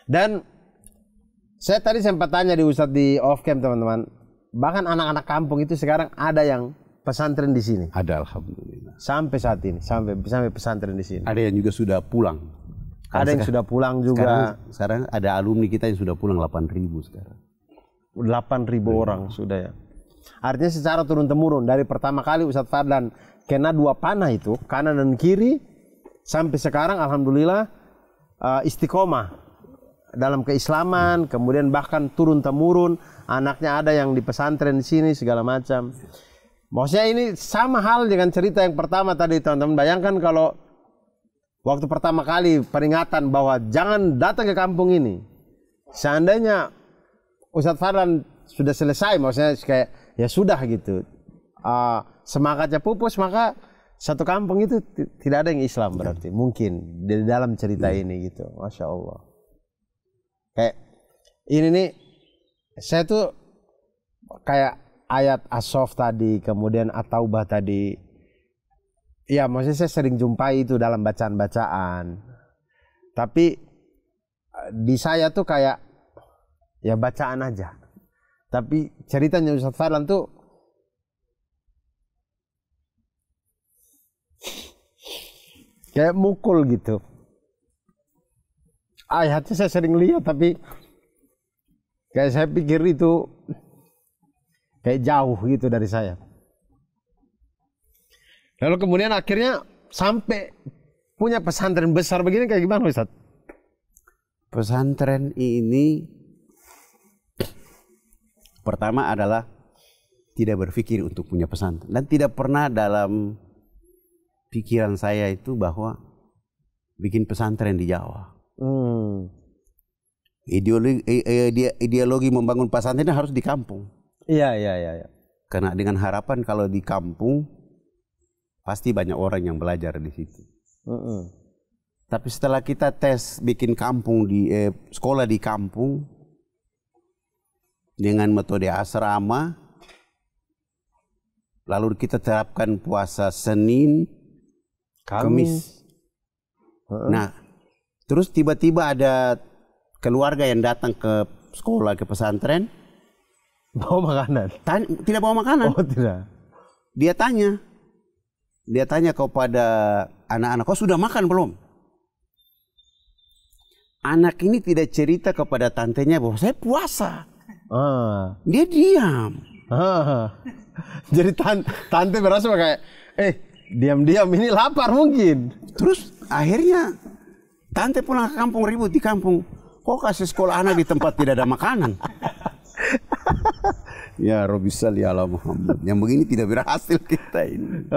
Speaker 2: Dan saya tadi sempat tanya di Ustadz di off cam teman-teman, bahkan anak-anak kampung itu sekarang ada yang pesantren di sini.
Speaker 1: Ada, alhamdulillah.
Speaker 2: Sampai saat ini, sampai pesantren di sini.
Speaker 1: Ada yang juga sudah pulang.
Speaker 2: Ada yang sudah pulang juga.
Speaker 1: Sekarang ada alumni kita yang sudah pulang 8.000 sekarang.
Speaker 2: 8.000 orang sudah ya. Artinya secara turun-temurun dari pertama kali Ustadz Fadlan kena 2 panah itu, kanan dan kiri, sampai sekarang alhamdulillah istiqomah dalam keislaman, kemudian bahkan turun-temurun, anaknya ada yang di pesantren di sini segala macam. Maksudnya ini sama hal dengan cerita yang pertama tadi teman-teman. Bayangkan kalau waktu pertama kali peringatan bahwa jangan datang ke kampung ini, seandainya Ustadz Fadlan sudah selesai, maksudnya kayak ya sudah gitu, semangatnya pupus, maka satu kampung itu tidak ada yang Islam berarti mungkin di dalam cerita ini gitu. Masya Allah. Kayak ini nih, saya tuh kayak ayat As-Saff tadi, kemudian At-Taubah tadi, ya maksudnya saya sering jumpai itu dalam bacaan-bacaan, tapi di saya tuh kayak ya bacaan aja. Tapi ceritanya Ustadz Fadlan tuh kayak mukul gitu. Ayatnya saya sering lihat, tapi kayak saya pikir itu kayak jauh gitu dari saya. Lalu kemudian akhirnya sampai punya pesantren besar begini, kayak gimana Ustadz?
Speaker 1: Pesantren ini pertama adalah tidak berpikir untuk punya pesantren, dan tidak pernah dalam pikiran saya itu bahwa bikin pesantren di Jawa. Ideologi membangun pesantren harus di kampung.
Speaker 2: Iya.
Speaker 1: Karena dengan harapan kalau di kampung pasti banyak orang yang belajar di situ. Tapi setelah kita tes bikin kampung di sekolah di kampung dengan metode asrama, lalu kita terapkan puasa Senin, Kamis. Nah, terus tiba-tiba ada keluarga yang datang ke sekolah, ke pesantren,
Speaker 2: bawa makanan?
Speaker 1: Tidak bawa makanan.
Speaker 2: Oh tidak.
Speaker 1: Dia tanya kepada anak-anak, kau sudah makan belum? Anak ini tidak cerita kepada tantenya bahwa saya puasa. Dia diam.
Speaker 2: Jadi tante merasa kayak, diam-diam ini lapar mungkin.
Speaker 1: Terus akhirnya tante pulang ke kampung, ribut di kampung. Kok kasih sekolah anak di tempat tidak ada makanan? Ya Rabbi salli ala Muhammad. Yang begini tidak berhasil kita ini.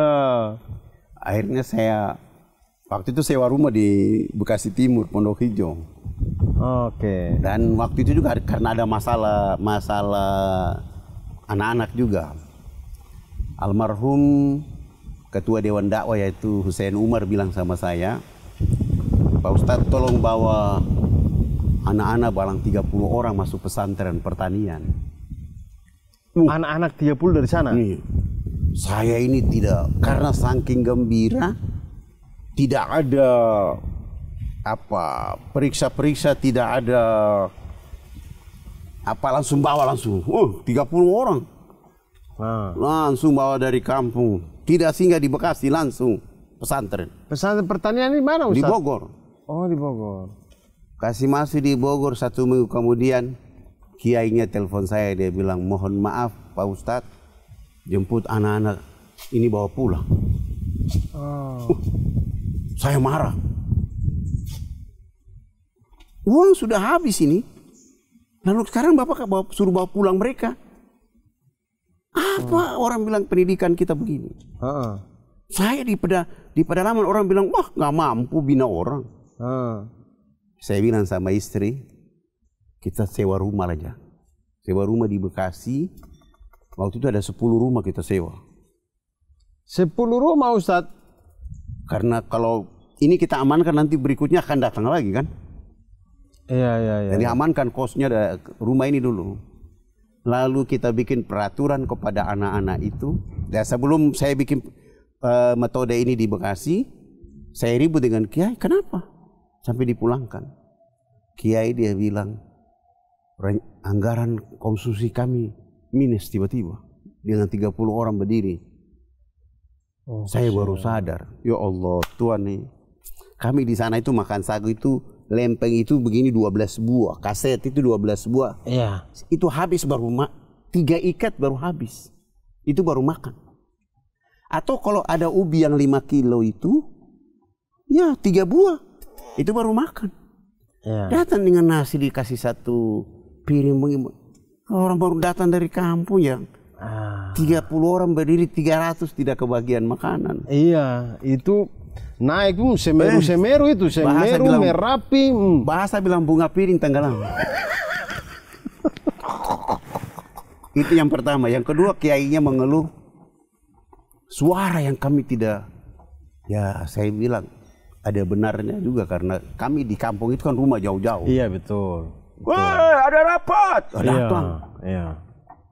Speaker 1: Akhirnya saya waktu itu sewa rumah di Bekasi Timur, Pondok Hijau.
Speaker 2: Oke.
Speaker 1: Dan waktu itu juga karena ada masalah anak-anak juga. Almarhum Ketua Dewan Dakwah yaitu Hussein Umar bilang sama saya, Pak Ustadz tolong bawa anak-anak balang 30 orang masuk pesantren pertanian.
Speaker 2: Anak-anak 30 dari sana?
Speaker 1: Saya ini tidak, karena saking gembira, tidak ada periksa-periksa, tidak ada langsung bawa langsung. 30 orang. Langsung bawa dari kampung. Tidak singgah di Bekasi, langsung pesantren.
Speaker 2: Pesantren pertanian di mana Ustaz?
Speaker 1: Di Bogor.
Speaker 2: Oh di Bogor.
Speaker 1: Kasih masuk di Bogor, 1 minggu kemudian kiainya telepon saya, dia bilang mohon maaf Pak Ustadz, jemput anak-anak ini bawa pulang. Saya marah. Uang sudah habis ini, lalu sekarang Bapak suruh bawa pulang mereka. Apa orang bilang pendidikan kita begini? Saya di pedalaman orang bilang, wah nggak mampu bina orang. Saya bilang sama istri, kita sewa rumah aja. Sewa rumah di Bekasi. Waktu itu ada 10 rumah kita sewa.
Speaker 2: 10 rumah Ustadz?
Speaker 1: Karena kalau ini kita amankan nanti berikutnya akan datang lagi kan.
Speaker 2: Iya.
Speaker 1: Jadi amankan kosnya rumah ini dulu. Lalu kita bikin peraturan kepada anak-anak itu. Dan sebelum saya bikin metode ini di Bekasi, saya ribut dengan Kiai, kenapa? Sampai dipulangkan. Kiai dia bilang, anggaran konsumsi kami minus tiba-tiba. Dengan 30 orang berdiri. Saya baru sadar, ya Allah Tuhan nih. Kami di sana itu makan sagu itu, lempeng itu begini 12 buah. Kaset itu 12 buah.
Speaker 2: Iya.
Speaker 1: Itu habis baru 3 ikat baru habis. Itu baru makan. Atau kalau ada ubi yang 5 kilo itu, ya 3 buah. Itu baru makan.
Speaker 2: Iya.
Speaker 1: Datang dengan nasi dikasih 1 piring begini. Orang baru datang dari kampung ya. 30 orang berdiri, 300 tidak kebagian makanan.
Speaker 2: Iya, itu naik Semeru itu, Semeru,
Speaker 1: bilang,
Speaker 2: Merapi.
Speaker 1: Bahasa bilang bunga piring tenggelam. Itu yang pertama. Yang kedua, kiainya mengeluh suara yang kami tidak. Ya saya bilang ada benarnya juga karena kami di kampung itu kan rumah jauh-jauh.
Speaker 2: Iya betul.
Speaker 1: Wah ada rapat. Datang.
Speaker 2: Iya.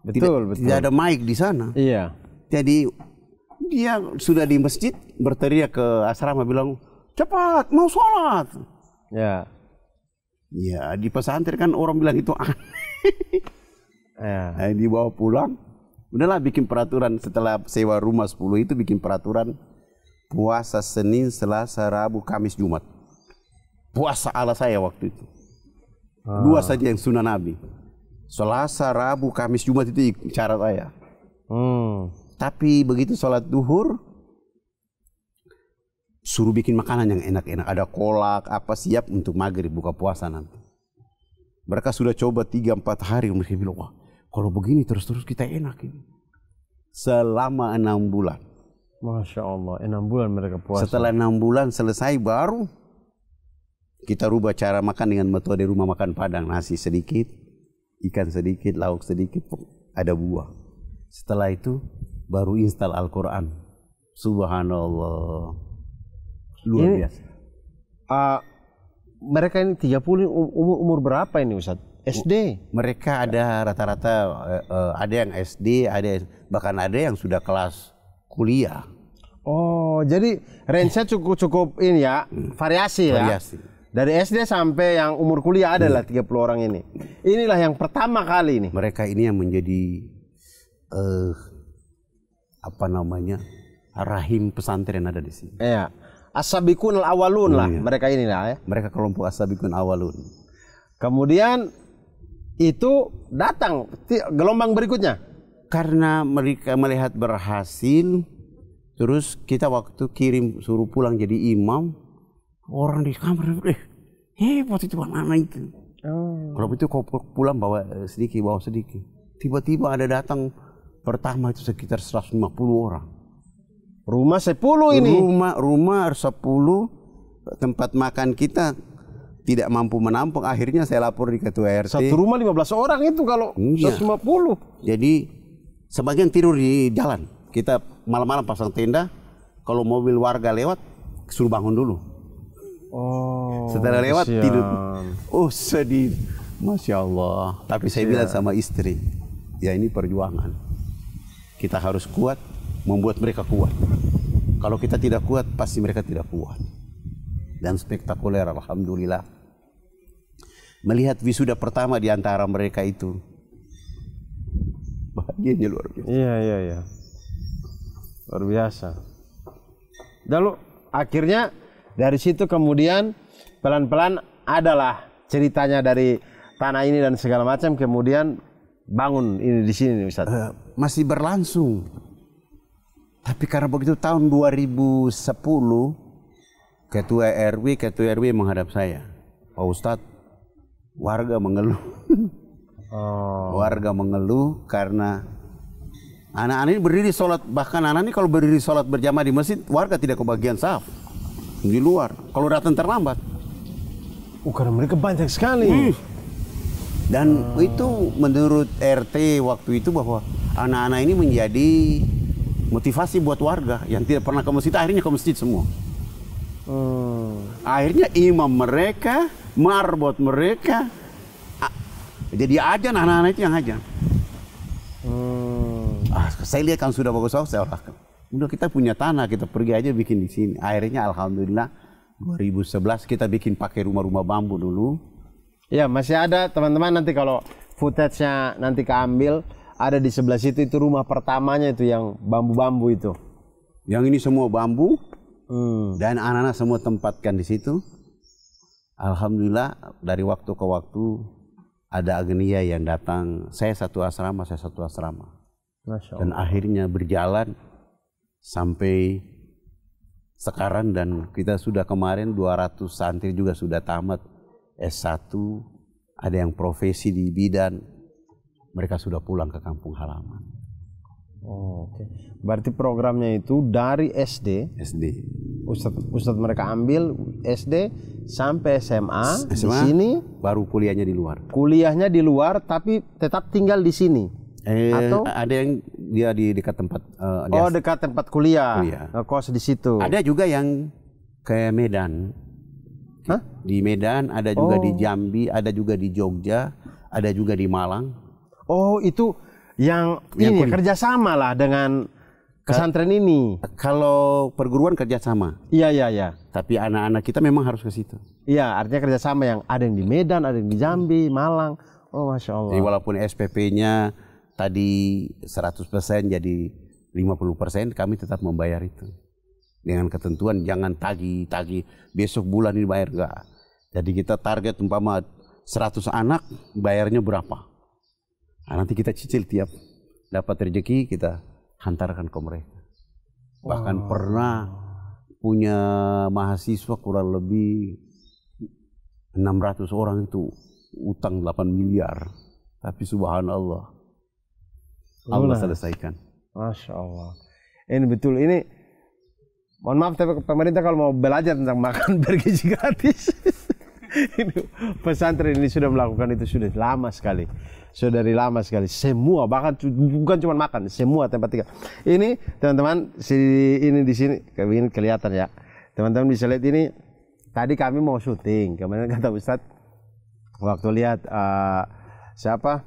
Speaker 2: Betul.
Speaker 1: Tidak ada mic di sana.
Speaker 2: Iya.
Speaker 1: Jadi dia sudah di masjid berteriak ke asrama bilang cepat mau sholat.
Speaker 2: Ya.
Speaker 1: Ya di pesantren kan orang bilang itu aneh.
Speaker 2: Ya.
Speaker 1: Dibawa pulang. Udahlah bikin peraturan setelah sewa rumah 10 itu bikin peraturan puasa Senin, Selasa, Rabu, Kamis, Jumat. Puasa ala saya waktu itu. 2 saja yang sunnah Nabi. Selasa, Rabu, Kamis, Jumat itu cara saya. Tapi begitu sholat duhur, suruh bikin makanan yang enak-enak. Ada kolak, apa siap untuk maghrib buka puasa nanti. Mereka sudah coba 3-4 hari, mereka bilang, wah kalau begini terus-terus kita enak ini. Selama 6 bulan.
Speaker 2: Masya Allah, 6 bulan mereka puasa.
Speaker 1: Setelah 6 bulan selesai baru kita rubah cara makan dengan metode rumah makan Padang. Nasi sedikit, ikan sedikit, lauk sedikit, ada buah. Setelah itu baru install Al-Quran. Subhanallah. Luar biasa.
Speaker 2: Mereka ini 30 umur berapa ini Ustaz? SD?
Speaker 1: Mereka ada rata-rata ada yang SD, bahkan ada yang sudah kelas kuliah.
Speaker 2: Oh, jadi range-nya cukup ini ya, variasi ya.
Speaker 1: Variasi.
Speaker 2: Dari SD sampai yang umur kuliah adalah 30 orang ini. Inilah yang pertama kali ini.
Speaker 1: Mereka ini yang menjadi rahim pesantren ada di sini.
Speaker 2: Iya. As-sabiqun al-awwalun lah, mereka ini lah ya.
Speaker 1: Mereka kelompok as-sabiqun awalun.
Speaker 2: Kemudian itu datang gelombang berikutnya.
Speaker 1: Karena mereka melihat berhasil, terus kita waktu kirim suruh pulang jadi imam, orang di kamar, hebat itu anak itu. Kalau itu kau pulang bawa sedikit. Tiba-tiba ada datang pertama itu sekitar 150 orang.
Speaker 2: Rumah 10 ini.
Speaker 1: Rumah 10, tempat makan kita tidak mampu menampung. Akhirnya saya lapor di ketua RT.
Speaker 2: Satu rumah 15 orang itu kalau 150.
Speaker 1: Jadi sebagian tidur di jalan. Kita malam-malam pasang tenda. Kalau mobil warga lewat, suruh bangun dulu.
Speaker 2: Oh.
Speaker 1: Setelah lewat
Speaker 2: kesian.
Speaker 1: tidur. Oh sedih. Masya Allah. Tapi saya bilang sama istri, ya ini perjuangan. Kita harus kuat, membuat mereka kuat. Kalau kita tidak kuat, pasti mereka tidak kuat. Dan spektakuler, alhamdulillah. Melihat wisuda pertama di antara mereka itu, bahagianya luar biasa.
Speaker 2: Iya. Luar biasa. Lalu akhirnya dari situ kemudian pelan-pelan adalah ceritanya dari tanah ini dan segala macam, kemudian bangun ini di sini Ustaz.
Speaker 1: Masih berlangsung. Tapi karena begitu tahun 2010 ketua RW menghadap saya, Pak Ustadz, warga mengeluh. Warga mengeluh karena anak-anak ini berdiri sholat, bahkan anak ini kalau berdiri sholat berjamaah di masjid, warga tidak kebagian saf di luar. Kalau datang terlambat.
Speaker 2: Karena mereka banyak sekali.
Speaker 1: Dan itu menurut RT waktu itu bahwa anak-anak ini menjadi motivasi buat warga yang tidak pernah ke masjid, akhirnya ke masjid semua. Akhirnya imam mereka marbot mereka. Jadi ajan, anak-anak itu yang ajan. Saya lihat kan sudah bagus, saya arahkan. Udah kita punya tanah, kita pergi aja bikin di sini. Akhirnya alhamdulillah 2011 kita bikin pakai rumah-rumah bambu dulu.
Speaker 2: Ya masih ada teman-teman, nanti kalau footage-nya nanti keambil, ada di sebelah situ itu rumah pertamanya itu yang bambu-bambu itu.
Speaker 1: Yang ini semua bambu dan anak-anak semua tempatkan di situ. Alhamdulillah dari waktu ke waktu ada agenia yang datang. Saya satu asrama, saya satu asrama.
Speaker 2: Masya Allah.
Speaker 1: Dan akhirnya berjalan sampai sekarang dan kita sudah kemarin 200 santri juga sudah tamat S1. Ada yang profesi di bidan. Mereka sudah pulang ke kampung halaman.
Speaker 2: Oh, oke. Berarti programnya itu dari SD. Ustadz mereka ambil SD sampai SMA di sini.
Speaker 1: Baru kuliahnya di luar.
Speaker 2: Kuliahnya di luar, tapi tetap tinggal di sini. Atau
Speaker 1: ada yang dia di dekat tempat.
Speaker 2: Dekat tempat kuliah. Kos di situ.
Speaker 1: Ada juga yang ke Medan.
Speaker 2: Hah?
Speaker 1: Di Medan, ada juga di Jambi, ada juga di Jogja, ada juga di Malang.
Speaker 2: Oh, itu yang ini kerjasama lah dengan pesantren ini.
Speaker 1: Kalau perguruan kerjasama.
Speaker 2: Iya.
Speaker 1: Tapi anak-anak kita memang harus ke situ.
Speaker 2: Iya, artinya kerjasama yang ada yang di Medan, ada yang di Jambi, Malang. Oh, Masya Allah.
Speaker 1: Jadi walaupun SPP-nya tadi 100% jadi 50%, kami tetap membayar itu. Dengan ketentuan jangan tagih besok bulan ini bayar, enggak. Jadi kita target umpama 100 anak bayarnya berapa. Nah, nanti kita cicil tiap dapat rezeki kita hantarkan ke mereka. Bahkan pernah punya mahasiswa kurang lebih 600 orang itu utang 8 miliar. Tapi subhanallah Allah selesaikan.
Speaker 2: Masya Allah. Ini betul, ini mohon maaf tapi pemerintah kalau mau belajar tentang makan bergizi gratis. Ini pesantren ini sudah melakukan itu sudah lama sekali. Sudah dari lama sekali. Semua, bahkan bukan cuma makan, semua tempat tinggal. Ini teman-teman, ini di sini ini kelihatan ya. Teman-teman bisa lihat ini. Tadi kami mau syuting. Kemarin kata Ustadz waktu lihat siapa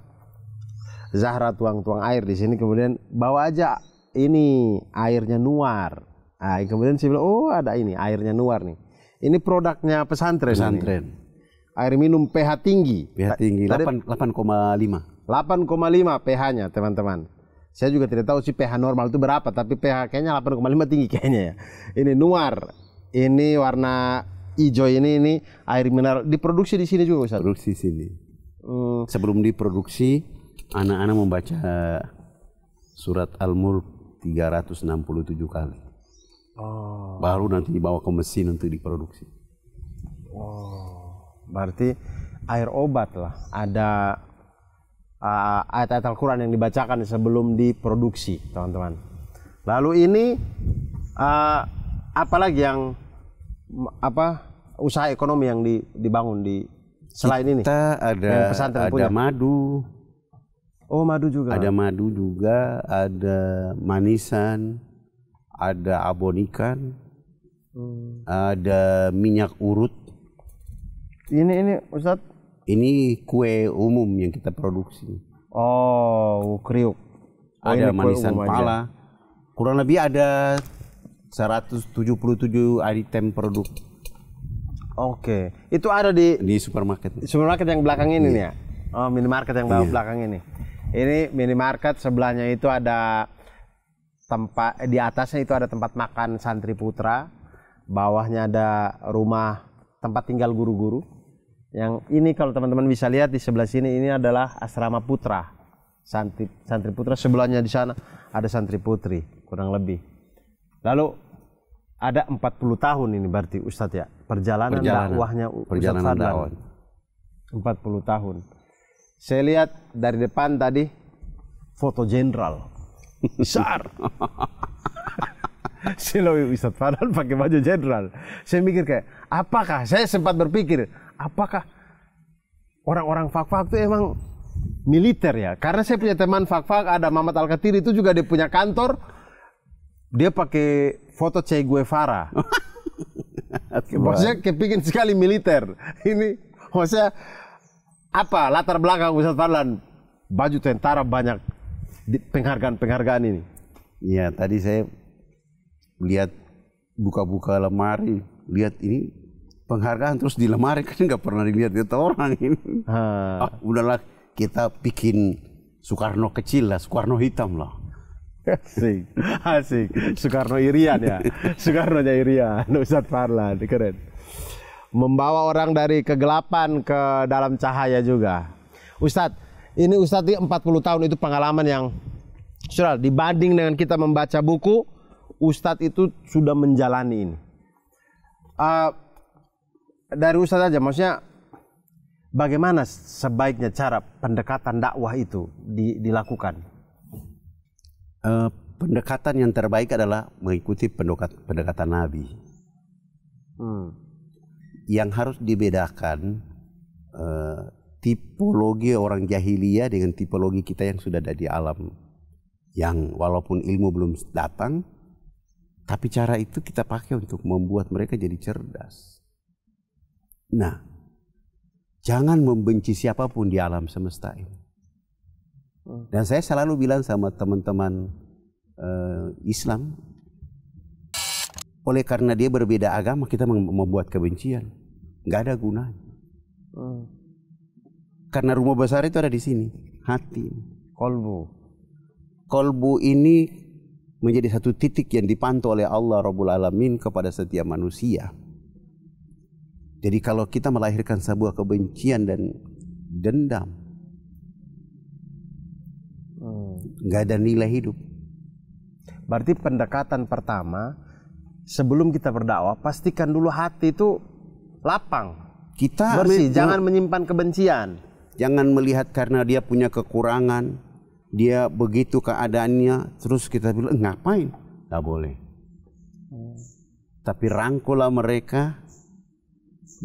Speaker 2: Zahra tuang-tuang air di sini, kemudian bawa aja ini airnya nuar. Nah, kemudian saya bilang, oh ada ini airnya nuar nih. Ini produknya pesantren. Air minum pH tinggi.
Speaker 1: pH tinggi 8,5.
Speaker 2: 8,5 pH-nya, teman-teman. Saya juga tidak tahu sih pH normal itu berapa, tapi pH kayaknya 8,5 tinggi kayaknya ya. Ini nuar. Ini warna hijau ini air mineral diproduksi di sini juga, Ustaz.
Speaker 1: Produksi sini. Sebelum diproduksi, anak-anak membaca surat Al-Mulk 367 kali. Baru nanti dibawa ke mesin untuk diproduksi.
Speaker 2: Berarti air obat lah. Ada ayat-ayat Al-Quran yang dibacakan sebelum diproduksi, teman-teman. Lalu ini apalagi yang usaha ekonomi yang dibangun di selain ini?
Speaker 1: Kita ada madu.
Speaker 2: Oh, madu juga.
Speaker 1: Ada madu juga, ada manisan, ada abon ikan, ada minyak urut.
Speaker 2: Ini Ustadz?
Speaker 1: Ini kue umum yang kita produksi.
Speaker 2: Oh, kriuk.
Speaker 1: Ada manisan pala. Kurang lebih ada 177 item produk.
Speaker 2: Oke. Itu ada di
Speaker 1: supermarket.
Speaker 2: Supermarket yang belakang ini nih ya? Oh, minimarket yang belakang ini. Ini minimarket, sebelahnya itu ada tempat, di atasnya itu ada tempat makan santri putra. Bawahnya ada rumah tempat tinggal guru-guru. Yang ini kalau teman-teman bisa lihat di sebelah sini, ini adalah asrama putra. Santri putra, sebelahnya di sana ada santri putri, kurang lebih. Lalu ada 40 tahun ini berarti Ustadz ya, perjalanan dakwahnya Ustadz Fadlan. 40 tahun. Saya lihat dari depan tadi foto jenderal besar. Silawi Ustadz Fadlan pakai baju jenderal. Saya mikir kayak, apakah, saya sempat berpikir, apakah orang-orang Fak-Fak itu emang militer ya? Karena saya punya teman Fak-Fak, ada Mamat Al-Katiri, itu juga dia punya kantor, dia pakai foto Che Guevara. Maksudnya kepingin sekali militer. Ini Maksudnya apa latar belakang Ustaz Fadlan baju tentara banyak di penghargaan ini?
Speaker 1: Ya, tadi saya lihat buka-buka lemari, lihat ini penghargaan terus di lemari kan nggak pernah dilihat itu orang ini. Udahlah kita bikin Soekarno kecil lah, Soekarno hitam lah.
Speaker 2: Asik, asik. Soekarno Irian ya, Soekarno-nya Irian, Ustaz Fadlan, keren. Membawa orang dari kegelapan ke dalam cahaya juga. Ustadz, ini Ustadz 40 tahun itu pengalaman yang sudah dibanding dengan kita membaca buku, Ustadz itu sudah menjalani ini. Dari Ustadz aja, maksudnya bagaimana sebaiknya cara pendekatan dakwah itu dilakukan?
Speaker 1: Pendekatan yang terbaik adalah mengikuti pendekatan Nabi. Yang harus dibedakan tipologi orang jahiliyah dengan tipologi kita yang sudah ada di alam, yang walaupun ilmu belum datang, tapi cara itu kita pakai untuk membuat mereka jadi cerdas. Nah, jangan membenci siapapun di alam semesta ini. Dan saya selalu bilang sama teman-teman Islam, oleh karena dia berbeda agama kita membuat kebencian, nggak ada gunanya. Karena rumah besar itu ada di sini, hati, kolbu. Kolbu ini menjadi satu titik yang dipantau oleh Allah Rabbul Alamin kepada setiap manusia. Jadi kalau kita melahirkan sebuah kebencian dan dendam, nggak ada nilai hidup.
Speaker 2: Berarti pendekatan pertama sebelum kita berdakwah, pastikan dulu hati itu lapang,
Speaker 1: kita
Speaker 2: bersih, jangan menyimpan kebencian.
Speaker 1: Jangan melihat karena dia punya kekurangan, dia begitu keadaannya, terus kita bilang ngapain? Nggak boleh. Tapi rangkulah mereka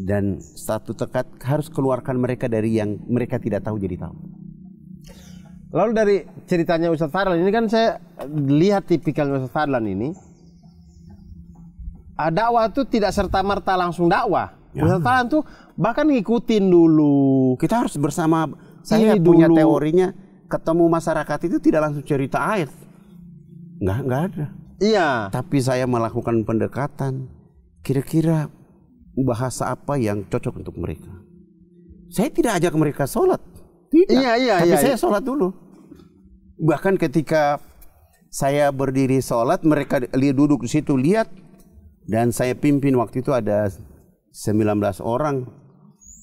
Speaker 1: dan satu tekat harus keluarkan mereka dari yang mereka tidak tahu jadi tahu.
Speaker 2: Lalu dari ceritanya Ustaz Fadlan ini kan saya lihat tipikal Ustaz Fadlan ini, dakwah itu tidak serta-merta langsung dakwah. Ya. Ustaz Fadlan tuh bahkan ngikutin dulu.
Speaker 1: Kita harus bersama, saya punya teorinya, ketemu masyarakat itu tidak langsung cerita ayat. Nggak ada.
Speaker 2: Iya.
Speaker 1: Tapi saya melakukan pendekatan, kira-kira bahasa apa yang cocok untuk mereka. Saya tidak ajak mereka sholat. Tidak. Tapi saya sholat dulu. Bahkan ketika saya berdiri sholat, mereka duduk di situ lihat, dan saya pimpin waktu itu ada 19 orang.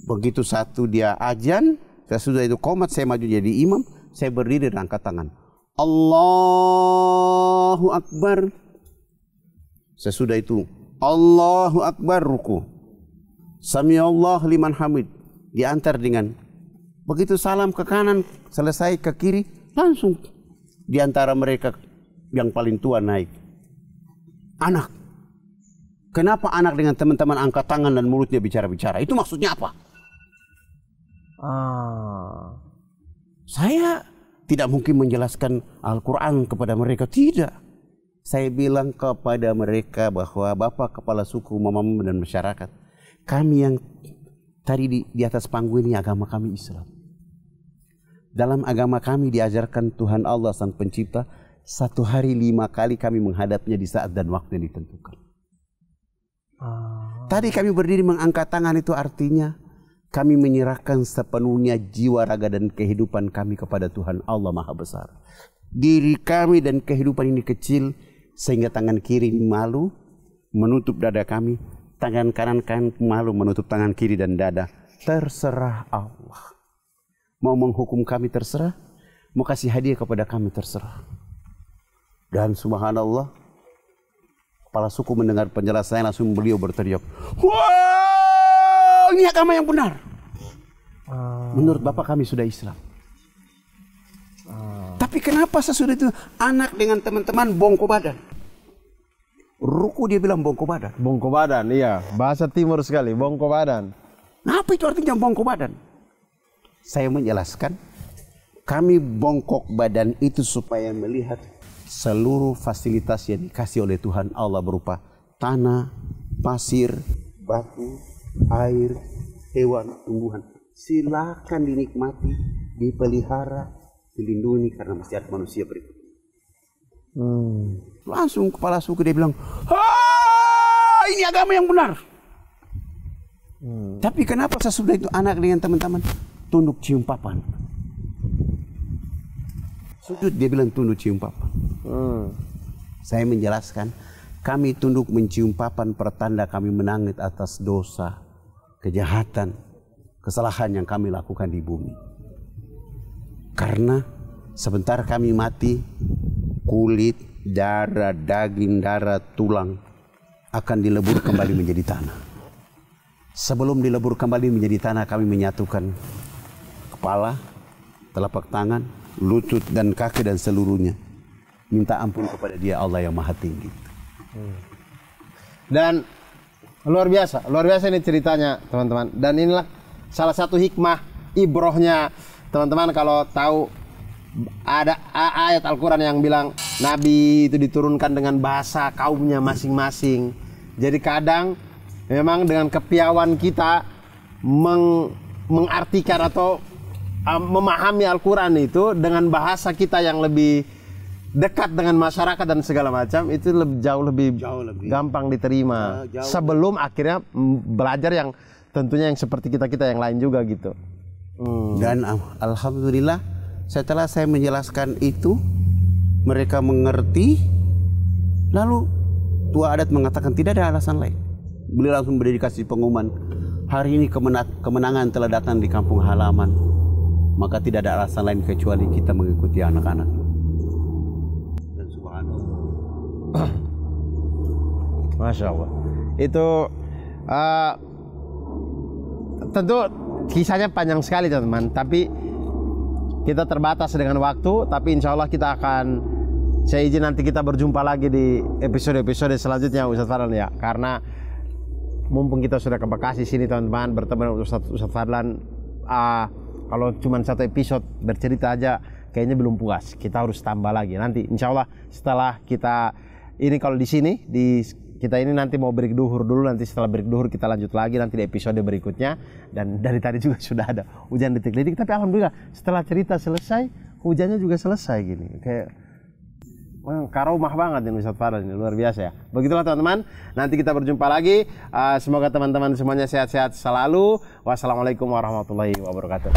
Speaker 1: Begitu satu dia azan, saya sudah itu qomat, saya maju jadi imam, saya berdiri dan angkat tangan. Allahu Akbar. Sesudah itu Allahu Akbar ruku. Samiallahu liman hamid. Diantar dengan begitu salam ke kanan, selesai ke kiri, langsung di antara mereka yang paling tua naik. Anak. Kenapa anak dengan teman-teman angkat tangan dan mulutnya bicara-bicara? Itu maksudnya apa? Saya tidak mungkin menjelaskan Al-Quran kepada mereka. Tidak. Saya bilang kepada mereka bahwa Bapak Kepala Suku, Mama dan masyarakat, kami yang tadi di atas panggung ini agama kami Islam. Dalam agama kami diajarkan Tuhan Allah Sang Pencipta, 1 hari 5 kali kami menghadapnya di saat dan waktu yang ditentukan. Tadi kami berdiri mengangkat tangan, itu artinya kami menyerahkan sepenuhnya jiwa, raga dan kehidupan kami kepada Tuhan Allah Maha Besar. Diri kami dan kehidupan ini kecil sehingga tangan kiri malu menutup dada kami, tangan kanan malu menutup tangan kiri dan dada. Terserah Allah. Mau menghukum kami terserah, mau kasih hadiah kepada kami terserah. Dan subhanallah, kepala suku mendengar penjelasan langsung beliau berteriak, "Wah, ini agama yang benar. Menurut Bapak kami sudah Islam." Tapi kenapa sesudah itu anak dengan teman-teman bongko badan? Ruku dia bilang bongko badan.
Speaker 2: Bongko badan, iya. Bahasa timur sekali, bongko badan.
Speaker 1: Nah, apa itu artinya bongko badan? Saya menjelaskan, kami bongkok badan itu supaya melihat seluruh fasilitas yang dikasih oleh Tuhan Allah berupa tanah, pasir, batu, air, hewan, tumbuhan, silakan dinikmati, dipelihara, dilindungi karena masih ada manusia berikut. Langsung kepala suku dia bilang, ini agama yang benar. Tapi kenapa sesudah itu anak dengan teman-teman tunduk cium papan? Sujud dia bilang tunduk cium papan. Saya menjelaskan, kami tunduk mencium papan pertanda kami menangis atas dosa, kejahatan, kesalahan yang kami lakukan di bumi. Karena sebentar kami mati, kulit, darah, daging, darah, tulang akan dilebur kembali menjadi tanah. Sebelum dilebur kembali menjadi tanah, kami menyatukan kepala, telapak tangan, lutut dan kaki dan seluruhnya. Minta ampun kepada Dia Allah yang Maha Tinggi.
Speaker 2: Dan luar biasa ini ceritanya teman-teman. Dan inilah salah satu hikmah ibrohnya teman-teman. Kalau tahu ada ayat Al-Quran yang bilang Nabi itu diturunkan dengan bahasa kaumnya masing-masing. Jadi kadang memang dengan kepiawan kita mengartikan atau memahami Al-Quran itu dengan bahasa kita yang lebih dekat dengan masyarakat dan segala macam, itu jauh lebih gampang diterima. Sebelum akhirnya belajar yang tentunya yang seperti kita-kita yang lain juga gitu.
Speaker 1: Dan alhamdulillah setelah saya menjelaskan itu, mereka mengerti. Lalu tua adat mengatakan tidak ada alasan lain. Beliau langsung berdedikasi pengumuman, hari ini kemenangan telah datang di kampung halaman. Maka tidak ada alasan lain kecuali kita mengikuti anak-anak. Dan subhanallah.
Speaker 2: Masya Allah. Itu tentu kisahnya panjang sekali teman-teman. Tapi kita terbatas dengan waktu. Tapi insya Allah kita akan, saya izin nanti kita berjumpa lagi di episode-episode selanjutnya Ustadz Fadlan ya. Karena mumpung kita sudah ke Bekasi sini teman-teman, bertemu dengan Ustadz Fadlan. Kalau cuma satu episode bercerita aja kayaknya belum puas. Kita harus tambah lagi. Nanti insya Allah setelah kita ini, kalau di sini kita ini nanti mau break duhur dulu. Nanti setelah break duhur kita lanjut lagi nanti di episode berikutnya. Dan dari tadi juga sudah ada hujan detik-detik. Tapi alhamdulillah setelah cerita selesai, hujannya juga selesai gini. Kayak karomah banget ini Ustadz Fadlan, ini luar biasa ya. Begitulah teman-teman, nanti kita berjumpa lagi. Semoga teman-teman semuanya sehat-sehat selalu. Wassalamualaikum warahmatullahi wabarakatuh.